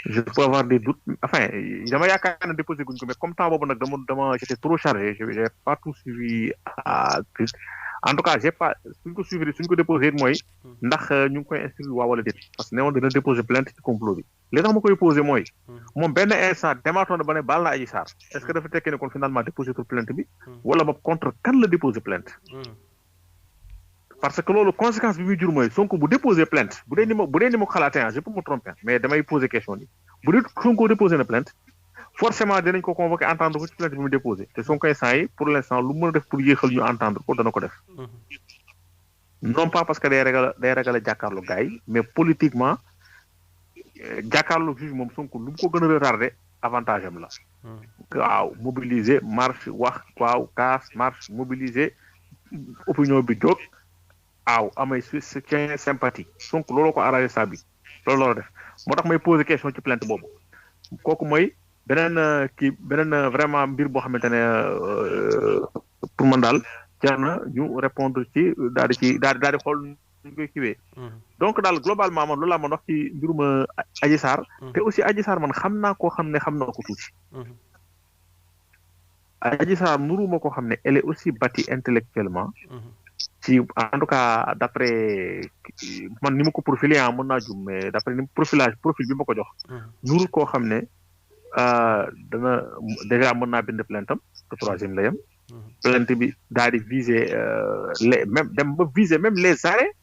je peux avoir des doutes enfin dama yaakaar ne déposé guñ ko mais comme temps boobu nag dama j'étais trop chargé j'ai pas tout suivi en tout cas j'ai pas suñ ko suivi suñ ko déposé mooy ndax ñu ngi koy inscrire waa wala déet parce que ne woon dina déposé plainte ci complot bi li tax ma koy posé mooy moom benn instant demaatoon na ba ne baal na Adji Sarr est-ce que dafa tekkee ne kon finalement déposé tur plainte bi wala ba contre kan la déposé plainte parce que loolu conséquence bi muy jur mooy Sonko bu déposé plainte bu dee ni ma ko xalaatee je peux me tromper mais damay poser question ni bu dee Sonko déposé na plainte forcément dinañ ko convoquer entendre ko ci plainte bi mu déposé te Sonko instant yi pour l'instant lu mën a def pour yéexal ñu entendre ko dana ko def non pas parce que day ragal a jàkkaarloo gars yi mais politiquement jàkkaarloo juge moom Sonko lu mu ko gën a retardé avantage am la waaw mobiliser marche wax waaw casse marche mobiliser opinion bi jóg waaw amay soutien sympathie donc looloo ko arrangé saa bi loolu la def moo tax may poser question ci plainte boobu kooku mooy beneen vraiment mbir boo xamante ne pour man daal jar na ñu répondre ci daal di xool ñu koy kiwee donc daal globalement man loolu laa mën wax ci mbirum Adji Sarr te aussi Adji Sarr man xam naa koo xam ne xam na ko tuuti Adji Sarr nuruma koo xam ne elle est aussi bâtie intellectuellement ci en tout cas d'après man ni ma ko profilé mën naa jum mais d'après ni profil bi ma ko jox nurul koo xam ne dana déjà mën naa bind plainte am te 3e la yem plainte bi daal di viser dem ba viser même les arrêts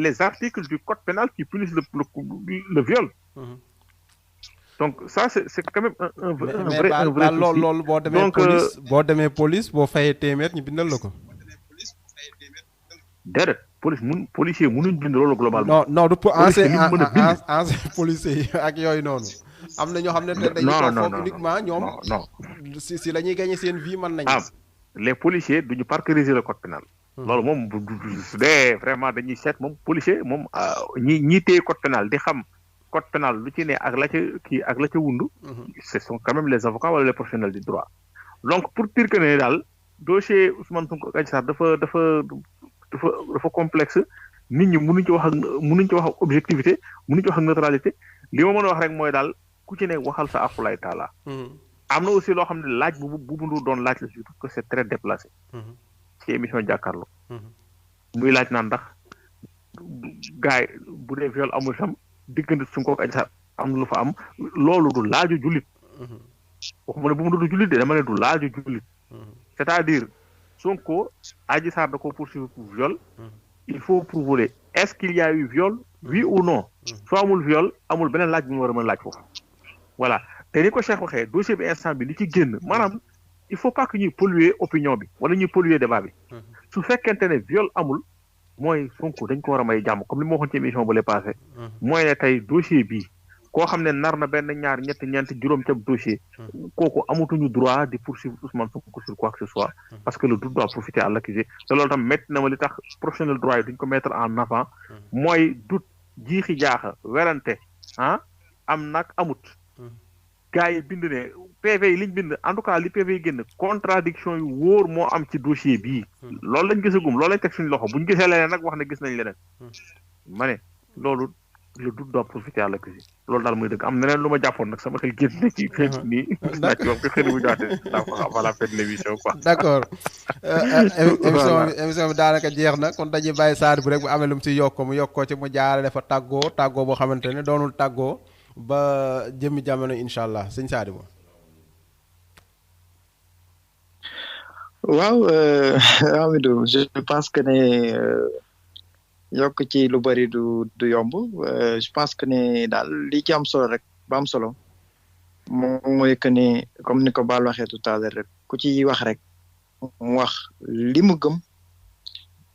les articles du code pénal qui punissent le viol donc ça c'est quand même un vrai loolu boo demee police boo demee police boo fayee téeméer ñu bindal la ko déedéet policier mënuñ bind loolu globalement non du ancien policier yi ak yooyu noonu am na ñoo xam ne dañuy toog foofu uniquement ñoom si la ñuy gagner seen vie mën nañu les policiers duñu parcuriser le code pénal loolu moom su dee vraiment dañuy seet moom policier moom ñi téye code pénal di xam code pénal lu ci ne ak la ca wundu ce sont quand même les avocats wala les professionnels du droit donc pour dire que ne daal dossier Ousmane Sonko ak Adji Sarr dafa complexe nit ñi mënuñ ci wax ak objectivité mënuñ ci wax ak neutralité li ma mën a wax rek mooy daal ku ci ne waxal sa aqulaay taala am na aussi loo xam ne laaj bu bundu doon laaj la surtout que c'est très déplacé ci émission jàkkaarloo muy laaj naan ndax gars yi bu dee viol amul tam diggante Sonko ak Adji Sarr am na lu fa am loolu du laaju jullit waxuma ne bu mu du jullit de dama ne du laaju jullit c'est-à-dire Sonko Adji Sarr da ko poursuivre pour viol il faut prouver est-ce qu'il y a eu viol oui ou non soo amul viol amul beneen laaj bu ñu war a mën laaj foofu voilà te ni ko Cheikh waxee dossier bi instant bi li ci génn maanaam il faut pas que ñuy polluer opinion bi wala ñuy polluer débat bi su fekkente ne viol amul mooy Sonko dañ ko war a may jàmm comme li ma waxoon ci émission bu lay passé mooy ne tey dossier bii koo xam ne nar na benn ñaar ñett ñeent juróom ca dossier kooku amatuñu droit di poursuivre Ousmane Sonko sur quoi que ce soit parce que le doute doit profiter à l'accusé te loolu tam métti na ma li tax professionnel droit yi duñ ko mettre en avant mooy doute jiixi jaaxa werante am nag amut gars yi bind ne PV yi liñ bind en tout cas li PV yi génn contradiction yu wóor moo am ci dossier bii loolu lañ gisagum loolu lañ teg suñu loxo buñ gisee leneen nag wax ne gis nañ leneen ma ne loolu le doute doit profiter à l'accusé loolu daal muy dëgg am na leen lu ma jàppoon nag sama xel génn na ci nii gis naa ci moom ko xëy bu joxate daa ko avant la fin de l'émission quoi d'accord émission bi daanaka jeex na kon dañuy bàyyi Sadio bu rek bu amee lu mu ci yokk mu yokkoo ci mu jaarale fa tàggoo boo xamante ne doonul tàggoo ba jëmmi jamono incha allah sëñ Sadio. waaw Amidou je pense que ne yokk ci lu bari du yomb je pense que ne daal li ci am solo rek ba am solo moom mooy que ne comme ni ko Baal waxee tout à l'heure rek ku ci wax rek mu wax li mu gëm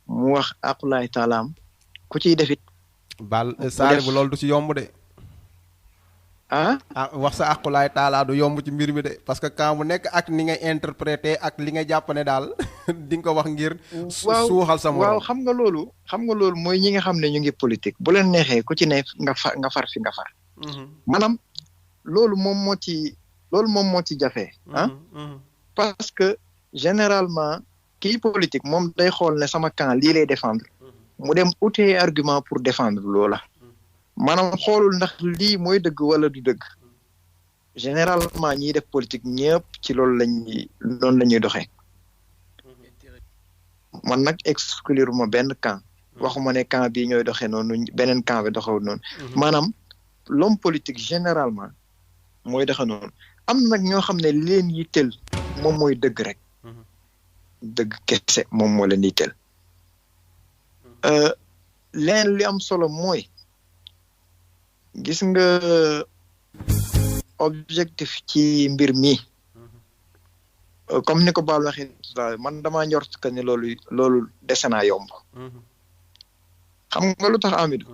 mu wax aqulaay taalaam ku ciy defit Baal Sadio bu loolu du ci yomb de. wax sa aqulaay taalaa du yomb ci mbir mi de parce que quand mu nekk ak ni nga interpréter ak li nga jàpp ne daal di nga ko wax ngir suuxal sa morom waaw xam nga loolu mooy ñi nga xam ne ñu ngi politique bu leen neexee ku ci ne nga far fi nga far maanaam loolu moom moo ci jafe parce que généralement kii politique moom day xool ne sama camp lii lay défendre mu dem utee argument pour défendre loola maanaam xoolul ndax lii mooy dëgg wala du dëgg généralement ñiy def politique ñëpp ci loolu la ñuy doxee man nag exclure ma benn camp waxuma ne camp bii ñooy doxee noonu beneen camp bi doxewul noonu maanaam l'homme politique généralement mooy doxe noonu am na nag ñoo xam ne leen yitteel moom mooy dëgg rek dëgg kese moom moo leen yitteel leen li am solo mooy gis nga objectif ci mbir mi comme ni ko Baal waxee man damaa njort que ne loolu dese naa yomb xam nga lu tax Amidou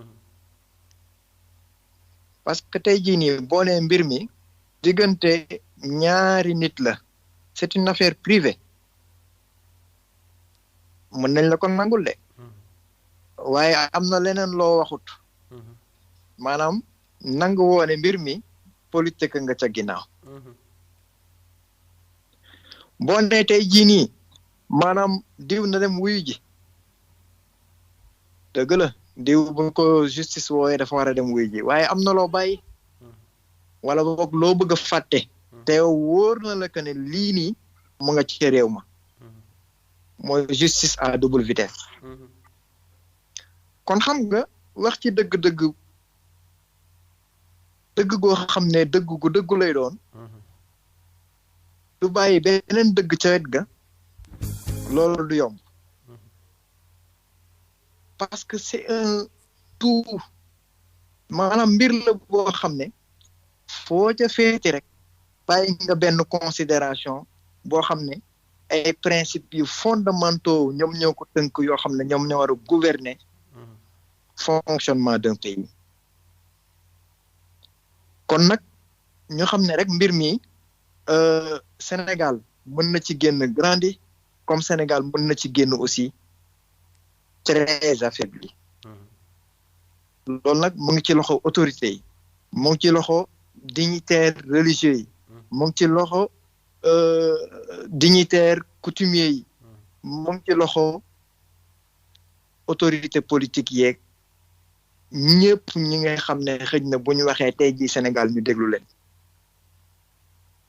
parce que tey jii nii boo nee mbir mi diggante ñaari nit la c'est une affaire privée mën nañ la ko nangul de waaye am na leneen loo waxut maanaam nangu woone mbir mi politique nga ca ginnaaw boo nee tey jii nii maanaam diw na dem wuyu ji dëgg la diw bu ko justice wooyee dafa war a dem wuyu ji waaye am na loo bàyyi wala boog loo bëgg a fàtte te wóor na la que ne lii nii mu nga ci réew ma mooy justice à double vitesse kon xam nga wax ci dëgg-dëgg goo xam ne dëgg gu dëggu lay doon du bàyyi beneen dëgg ca wet ga loolu du yomb parce que c'est un tout maanaam mbir la boo xam ne foo ca féete rek bàyyi nga benn considération boo xam ne ay principes yu fondamentaux ñoom ñoo ko tënk yoo xam ne ñoom ñoo war a gouverner fonctionnement d'un pays kon nag ñu xam ne rek mbir mi Sénégal mën na ci génn grandi comme Sénégal mën na ci génn aussi très affaibli loolu nag mu ngi ci loxo autorités yi mu ngi ci loxo dignitaires religieux yi mu ngi ci loxo dignitaires coutumiers yi mu ngi ci loxo autorité politique yeeg ñëpp ñi nga xam ne xëj na bu ñu waxee tey jii Sénégal ñu déglu leen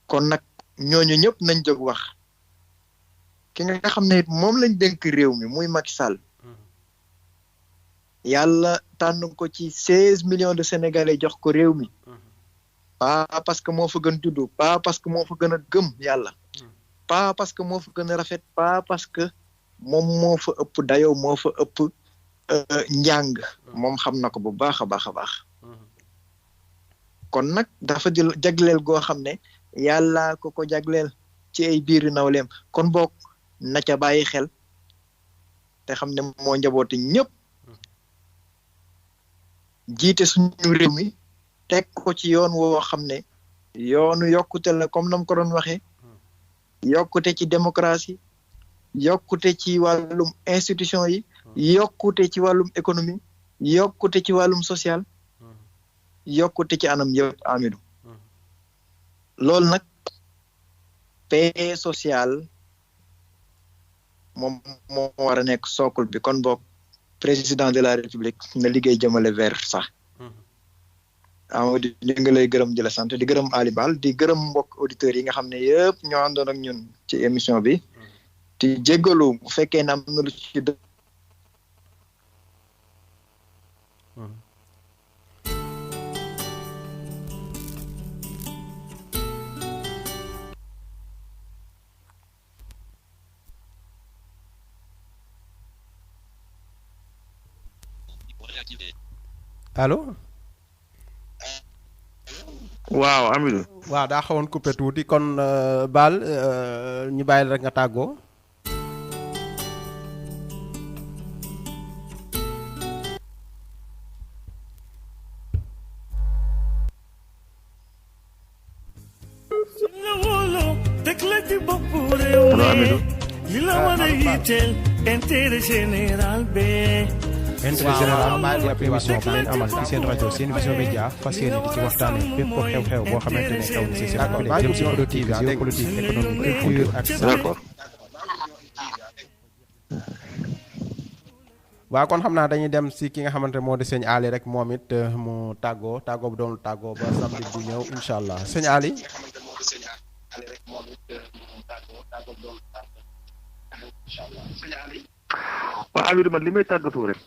kon nag ñooñu ñëpp nañ jóg wax ki nga xam ne moom lañ dénk réew mi muy Macky Sall yàlla tànn ko ci 16 millions de Sénégalais jox ko réew mi pas parce que moo fa gën juddu pas parce que moo fa gën a gëm yàlla pas parce que moo fa gën a rafet pas parce que moom moo fa ëpp dayoo moo fa ëpp njàng moom xam na ko bu baax a baax a baax kon nag dafa jël jagleel goo xam ne yàlla ko jagleel ci ay biiri nawleem kon boog na ca bàyyi xel te xam ne moo njaboote ñëpp jiite suñu réew mi teg ko ci yoon woo xam ne yoonu yokkute la comme nam ko doon waxee yokkute ci démocratie yokkute ci wàllum institution yi yokkute ci wàllum économie yokkute ci wàllum social yokkute ci anam yëpp Amidou loolu nag paix sociale moom moo war a nekk socle bi kon boog président de la république na liggéey jëmale vers sax Amadou ñu ngi lay gërëm di la sant di gërëm Ali Bal di gërëm mbokk auditeurs yi nga xam ne yëpp ñoo àndoon ak ñun ci émission bi di jéggalu bu fekkee ne am na lu ci allo. waaw Amidou. waaw daa xawoon coupé tuuti kon Bal ñu bàyyi la rek nga tàggoo. intérêt général maa ngi émission bi leen amal ci seen rajo seen vision média fas yéene di ci waxtaane bépp xew-xew boo xamante ne xew na ci Sénégal jëm ci politique géopolitique économique culture ak d'accord waaw kon xam naa dañuy dem si ki nga xamante moo di sëñ Ali rek moom it mu tàggoo bu doon tàggoo ba samedi bi ñëw incha allah sëñ Ali. waaw Amidou man li may tàggatoo rek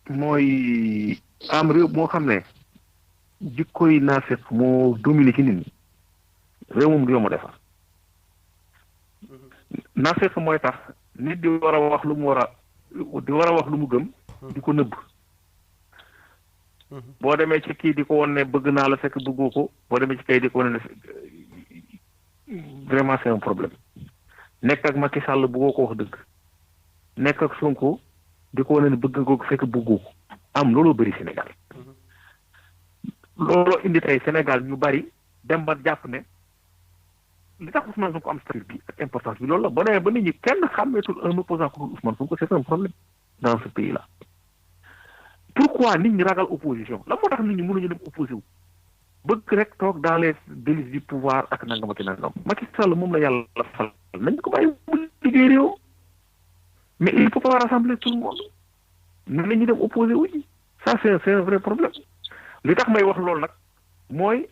mooy am réew moo xam ne jikkoy naafeq moo domine ci nit ñi réew moom du yomb defar naafeq mooy tax nit di war a wax lu mu war a wax lu mu gëm di ko nëbb boo demee ci kii di ko won ne bëgg naa la fekk bëggoo ko boo demee ci kay di ko won ne vraiment c'est un problème nekk ak Macky Sall bëggoo ko wax dëgg nekk ak Sonko di ko wane ne bëgg nga ko fekk bëggu ko am looloo bëri Sénégal looloo indi tey Sénégal ñu bari dem ba jàpp ne li tax Ousmane Sonko am statut bi ak importance bi loolu la ba nee ba nit ñi kenn xàmmeetul un opposant pour Ousmane Sonko c'est un problème dans ce pays là. Pourquoi nit ñi ragal opposition la moo tax nit ñi mënuñu dem opposé wu bëgg rek toog dans les délices du pouvoir ak nangam ak nangam Macky Sall moom la yàlla fal nañ ko bàyyi mu liggéey réew mais il faut pas rassembler tout le monde ne la ñu dem opposé wu ji ça c'est un vrai problème li tax may wax loolu nag mooy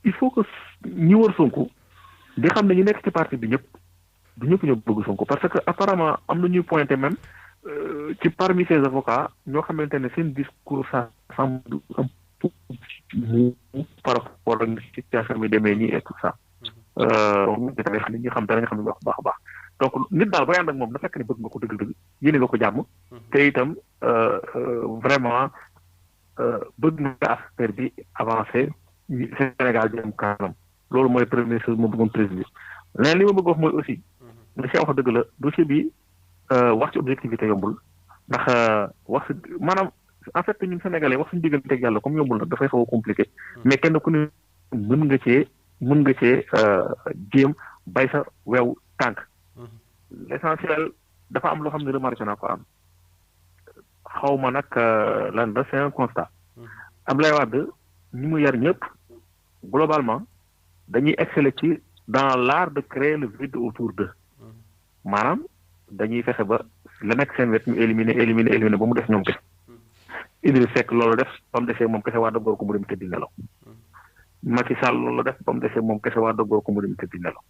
il faut que ñi wër Sonko di xam ne ñu nekk ci parti bi ñëpp du ñëpp ñoo bëgg Sonko parce que apparemment am na ñuy pointé même ci parmi ces avocats ñoo xamante ne seen discours ça semble un peu mou par rapport ak situation bi demee nii et tout ça donc li ñu xam danañ xam ne wax baax a baax donc nit daal booy ànd ak moom na fekk ne bëgg nga ko dëgg-dëgg yéene nga ko jàmm te itam vraiment bëgg nga affaire bi avancé Sénégal jëm kanam loolu mooy première chose moo bëggoon préciser leneen li ma bëgg wax mooy aussi monsieur wax dëgg la dossier bi wax ci objectivité yombul ndax wax maanaam en fait ñun sénégalais wax suñu diggante ak yàlla comme yombul nag dafay xaw a compliqué mais kenn ku ne mën nga cee jéem bay sa weew tànk l'essentiel dafa am loo xam ne remarqué naa ko am xaw ma nag lan la c'est un constat Abdoulaye Wade ñi mu yar ñëpp globalement dañuy exceller ci dans l'art de créer le vide autour d'eux maanaam dañuy fexe ba la nekk seen wet ñu éliminer ba mu def ñoom kese Idriss Seck loolu def ba mu desee moom kese waa doggoor ko mu dem tëddi nelaw Macky Sall loolu def ba mu desee moom kese waa doggoor ko mu dem tëddi nelaw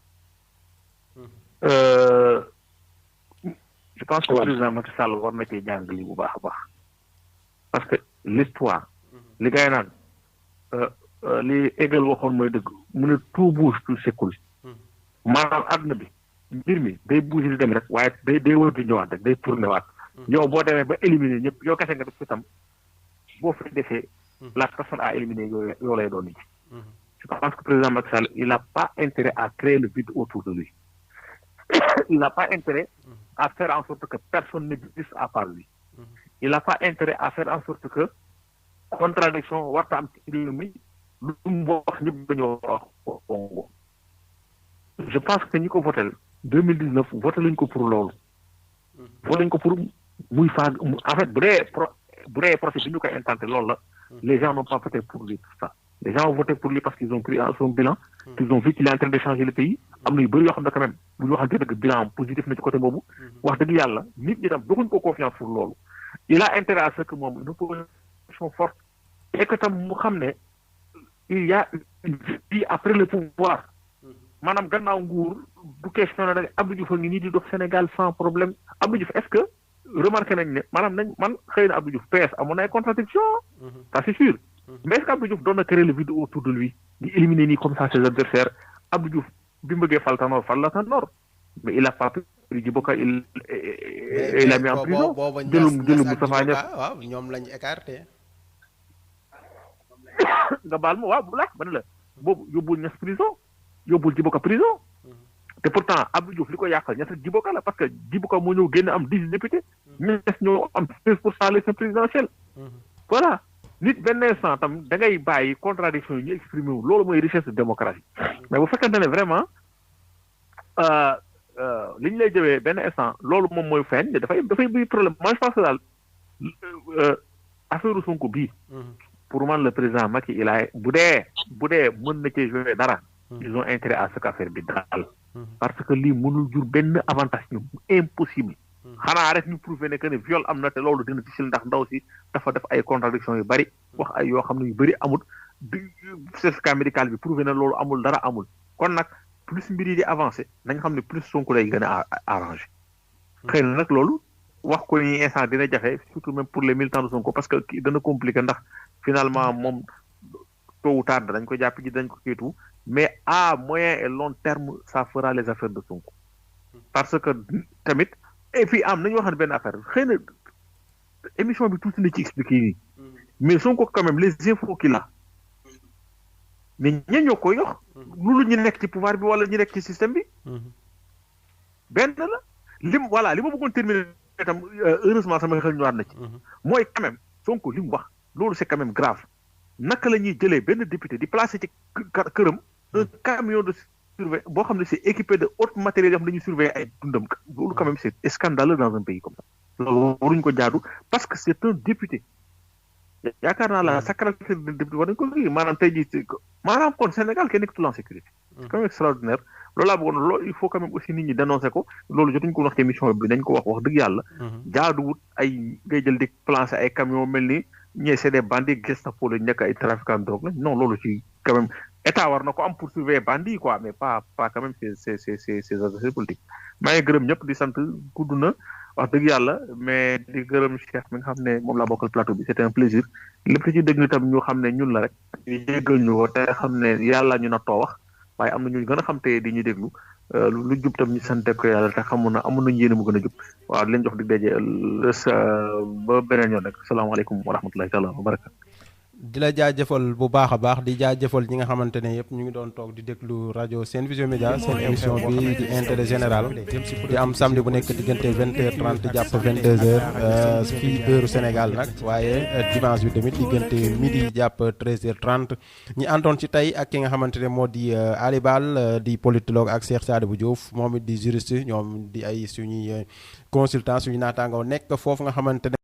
je pense que président Macky Sall war na cee jàng lii bu baax a baax parce que l'histoire li ngay naan li Hegel waxoon mooy dëgg mu ne tout bouge tout s'écoule maanaam àdduna bi mbir mi day bouger di dem rek waaye day wër di ñëwaat rek day tourné waat yow boo demee ba éliminer ñëpp yow kese nga def itam boo fi defee la personne à éliminer yoo lay doon ji je pense que président Macky Sall il n'a pas intérêt à créer le vide autour de lui il n'a pas intérêt à faire en sorte que personne n'existe à part lui il n'a pas intérêt à faire en sorte que contradiction warta am ci réew mi lu mu wax ñëpp dañoo wax bongo je pense que ñi ko votel 2019 voté lañ ko pour loolu voté lañ ko pour muy faag en fait bu dee procès bi ñu koy intenté loolu la les gens n'ont pas voté pour lui tout ça les gens ont voté pour lui parce qu'ils ont pris son bilan qu'ils ont vu qu'il est en train de changer le pays am na yu bëri yoo xam ne quand même bu ñu waxante dëgg bilan positif na ci côté boobu wax dëgg yàlla nit ñi tam doxuñ ko confiance pour loolu il a intérêt à ce que moom une opposition forte et que tam mu xam ne il y a une vie après le pouvoir maanaam gannaaw nguur du question na nag Abdou Diouf a ngi nii di dox Sénégal sans problème Abdou Diouf est-ce que remarqué nañ ne maanaam man xëy na Abdou Diouf PS amoon na ay contradiction ça c'est sûr mais est-ce que Abdou Diouf doon na créer le vide autour de lui di éliminer nii comme ça ses adversaires Abdou Diouf bi mu bëggee fal la Tanor mais il a pas pris Djibo Ka il a mis en prison jëlu Moustapha Niasse waaw ñoom lañ écarté nga baal ma waaw bu laaj ba ne la boobu yóbbul Niasse prison yóbbul Djibo Ka prison te pourtant Abdou Diouf li ko yàqal Niasse Djibo Ka la parce que Djibo Ka moo ñëw génn am 10 députés Niasse ñoo am 16% l'élection présidentielle voilà nit benn instant tam da ngay bàyyi contradiction yi ñu exprimé wu loolu mooy richesse de démocratie mais bu fekkente ne vraiment li ñu lay jëwee benn instant loolu moom mooy feeñ dafay bëri problème moi je pense que daal affaire Sonko bii pour man le président Macky il a bu dee mën na cee jouer dara ils ont intérêt à ce qu'affaire bi daal parce que lii mënul jur benn avantage ñu impossible xanaa rek ñu prouver ne que ne viol am na te loolu dina difficile ndax ndaw si dafa def ay contradiction yu bari wax ay yoo xam ne yu bari amul certificat médical bi prouver na loolu amul dara amul kon nag plus mbir yi di avancé nañ xam ne plus Sonko lay gën a arrangé xëy na nag loolu wax ko ni instant dina jafe surtout même pour les militants de Sonko parce que kii dana compliqué ndax finalement moom tôt ou tard dañ ko jàpp ji dañ ko kiitu mais à moyen et long terme ça fera les affaires de Sonko parce que tamit et puis am nañu wax ne benn affaire xëy na émission bi tuuti na ci expliqué nii mais Sonko quand même les infos qu'il a mais ña ñoo ko yox loolu ñu nekk ci pouvoir bi wala ñu nekk ci système bi benn la li ma bëggoon terminer tam heureusement sama xel ñëwaat na ci mooy quand même Sonko li mu wax loolu c'est quand même grave naka la ñuy jëlee benn député di placer ci këram un camion de surveillance boo xam ne c'est équipé de haute matériel yoo xam ne dañuy surveiller ay dundam loolu quand même c'est scandaleux dans un pays comme ça loolu waruñu ko jaadu parce que c'est un député yaakaar naa la sa caractère de député war nañ ko kii maanaam tey jii maanaam kon Sénégal kenn nekkatul en sécurité. c'est quand même extraordinaire loolu laa bëggoon loolu il faut quand même aussi nit ñi dénoncer ko loolu jotuñ ko wax ci émission bi dañ ko wax dëgg yàlla. jaaduwut ay ngay jël di placer ay camions mel ni ñee c'est des bandits Gestapo la nekk ay trafiquants de drogue la non loolu ci quand même état war na ko am pour surveiller bandits quoi mais pas quand même ces adversaires politiques maa ngi gërëm ñëpp di sant gudd na wax dëgg yàlla mais di gërëm Cheikh mi nga xam ne moom laa bokkal plateau bi c'était un plaisir lépp ci dégg tam ñu xam ne ñun la rek ñu jéggal ñu ko te xam ne yàlla ñu na too wax waaye am na ñu gën a xam te di ñu déglu lu jub tam ñu sante ko yàlla te xamu na amun nañu yéene mu gën a jub waaw di leen jox dig daje ba beneen yoon rek salaamaaleykum wa rahmatullahi taala wa barakatu di la jaajëfal bu baax a baax di jaajëfal ñi nga xamante ne yëpp ñu ngi doon toog di déglu rajo Sen Vision Média seen émission bi di intérêt général di am samedi bu nekk diggante 20h30 jàpp 22h fii heure Sénégal nag waaye dimanche bi tamit diggante midi jàpp 13h30 ñi àndoon ci tey ak ki nga xamante ne moo di Ali Bal di politologue ak Cheikh Sadibou Diouf moom it di juriste ñoom di ay suñuy consultant suñu naataangoo nekk foofu nga xamante ne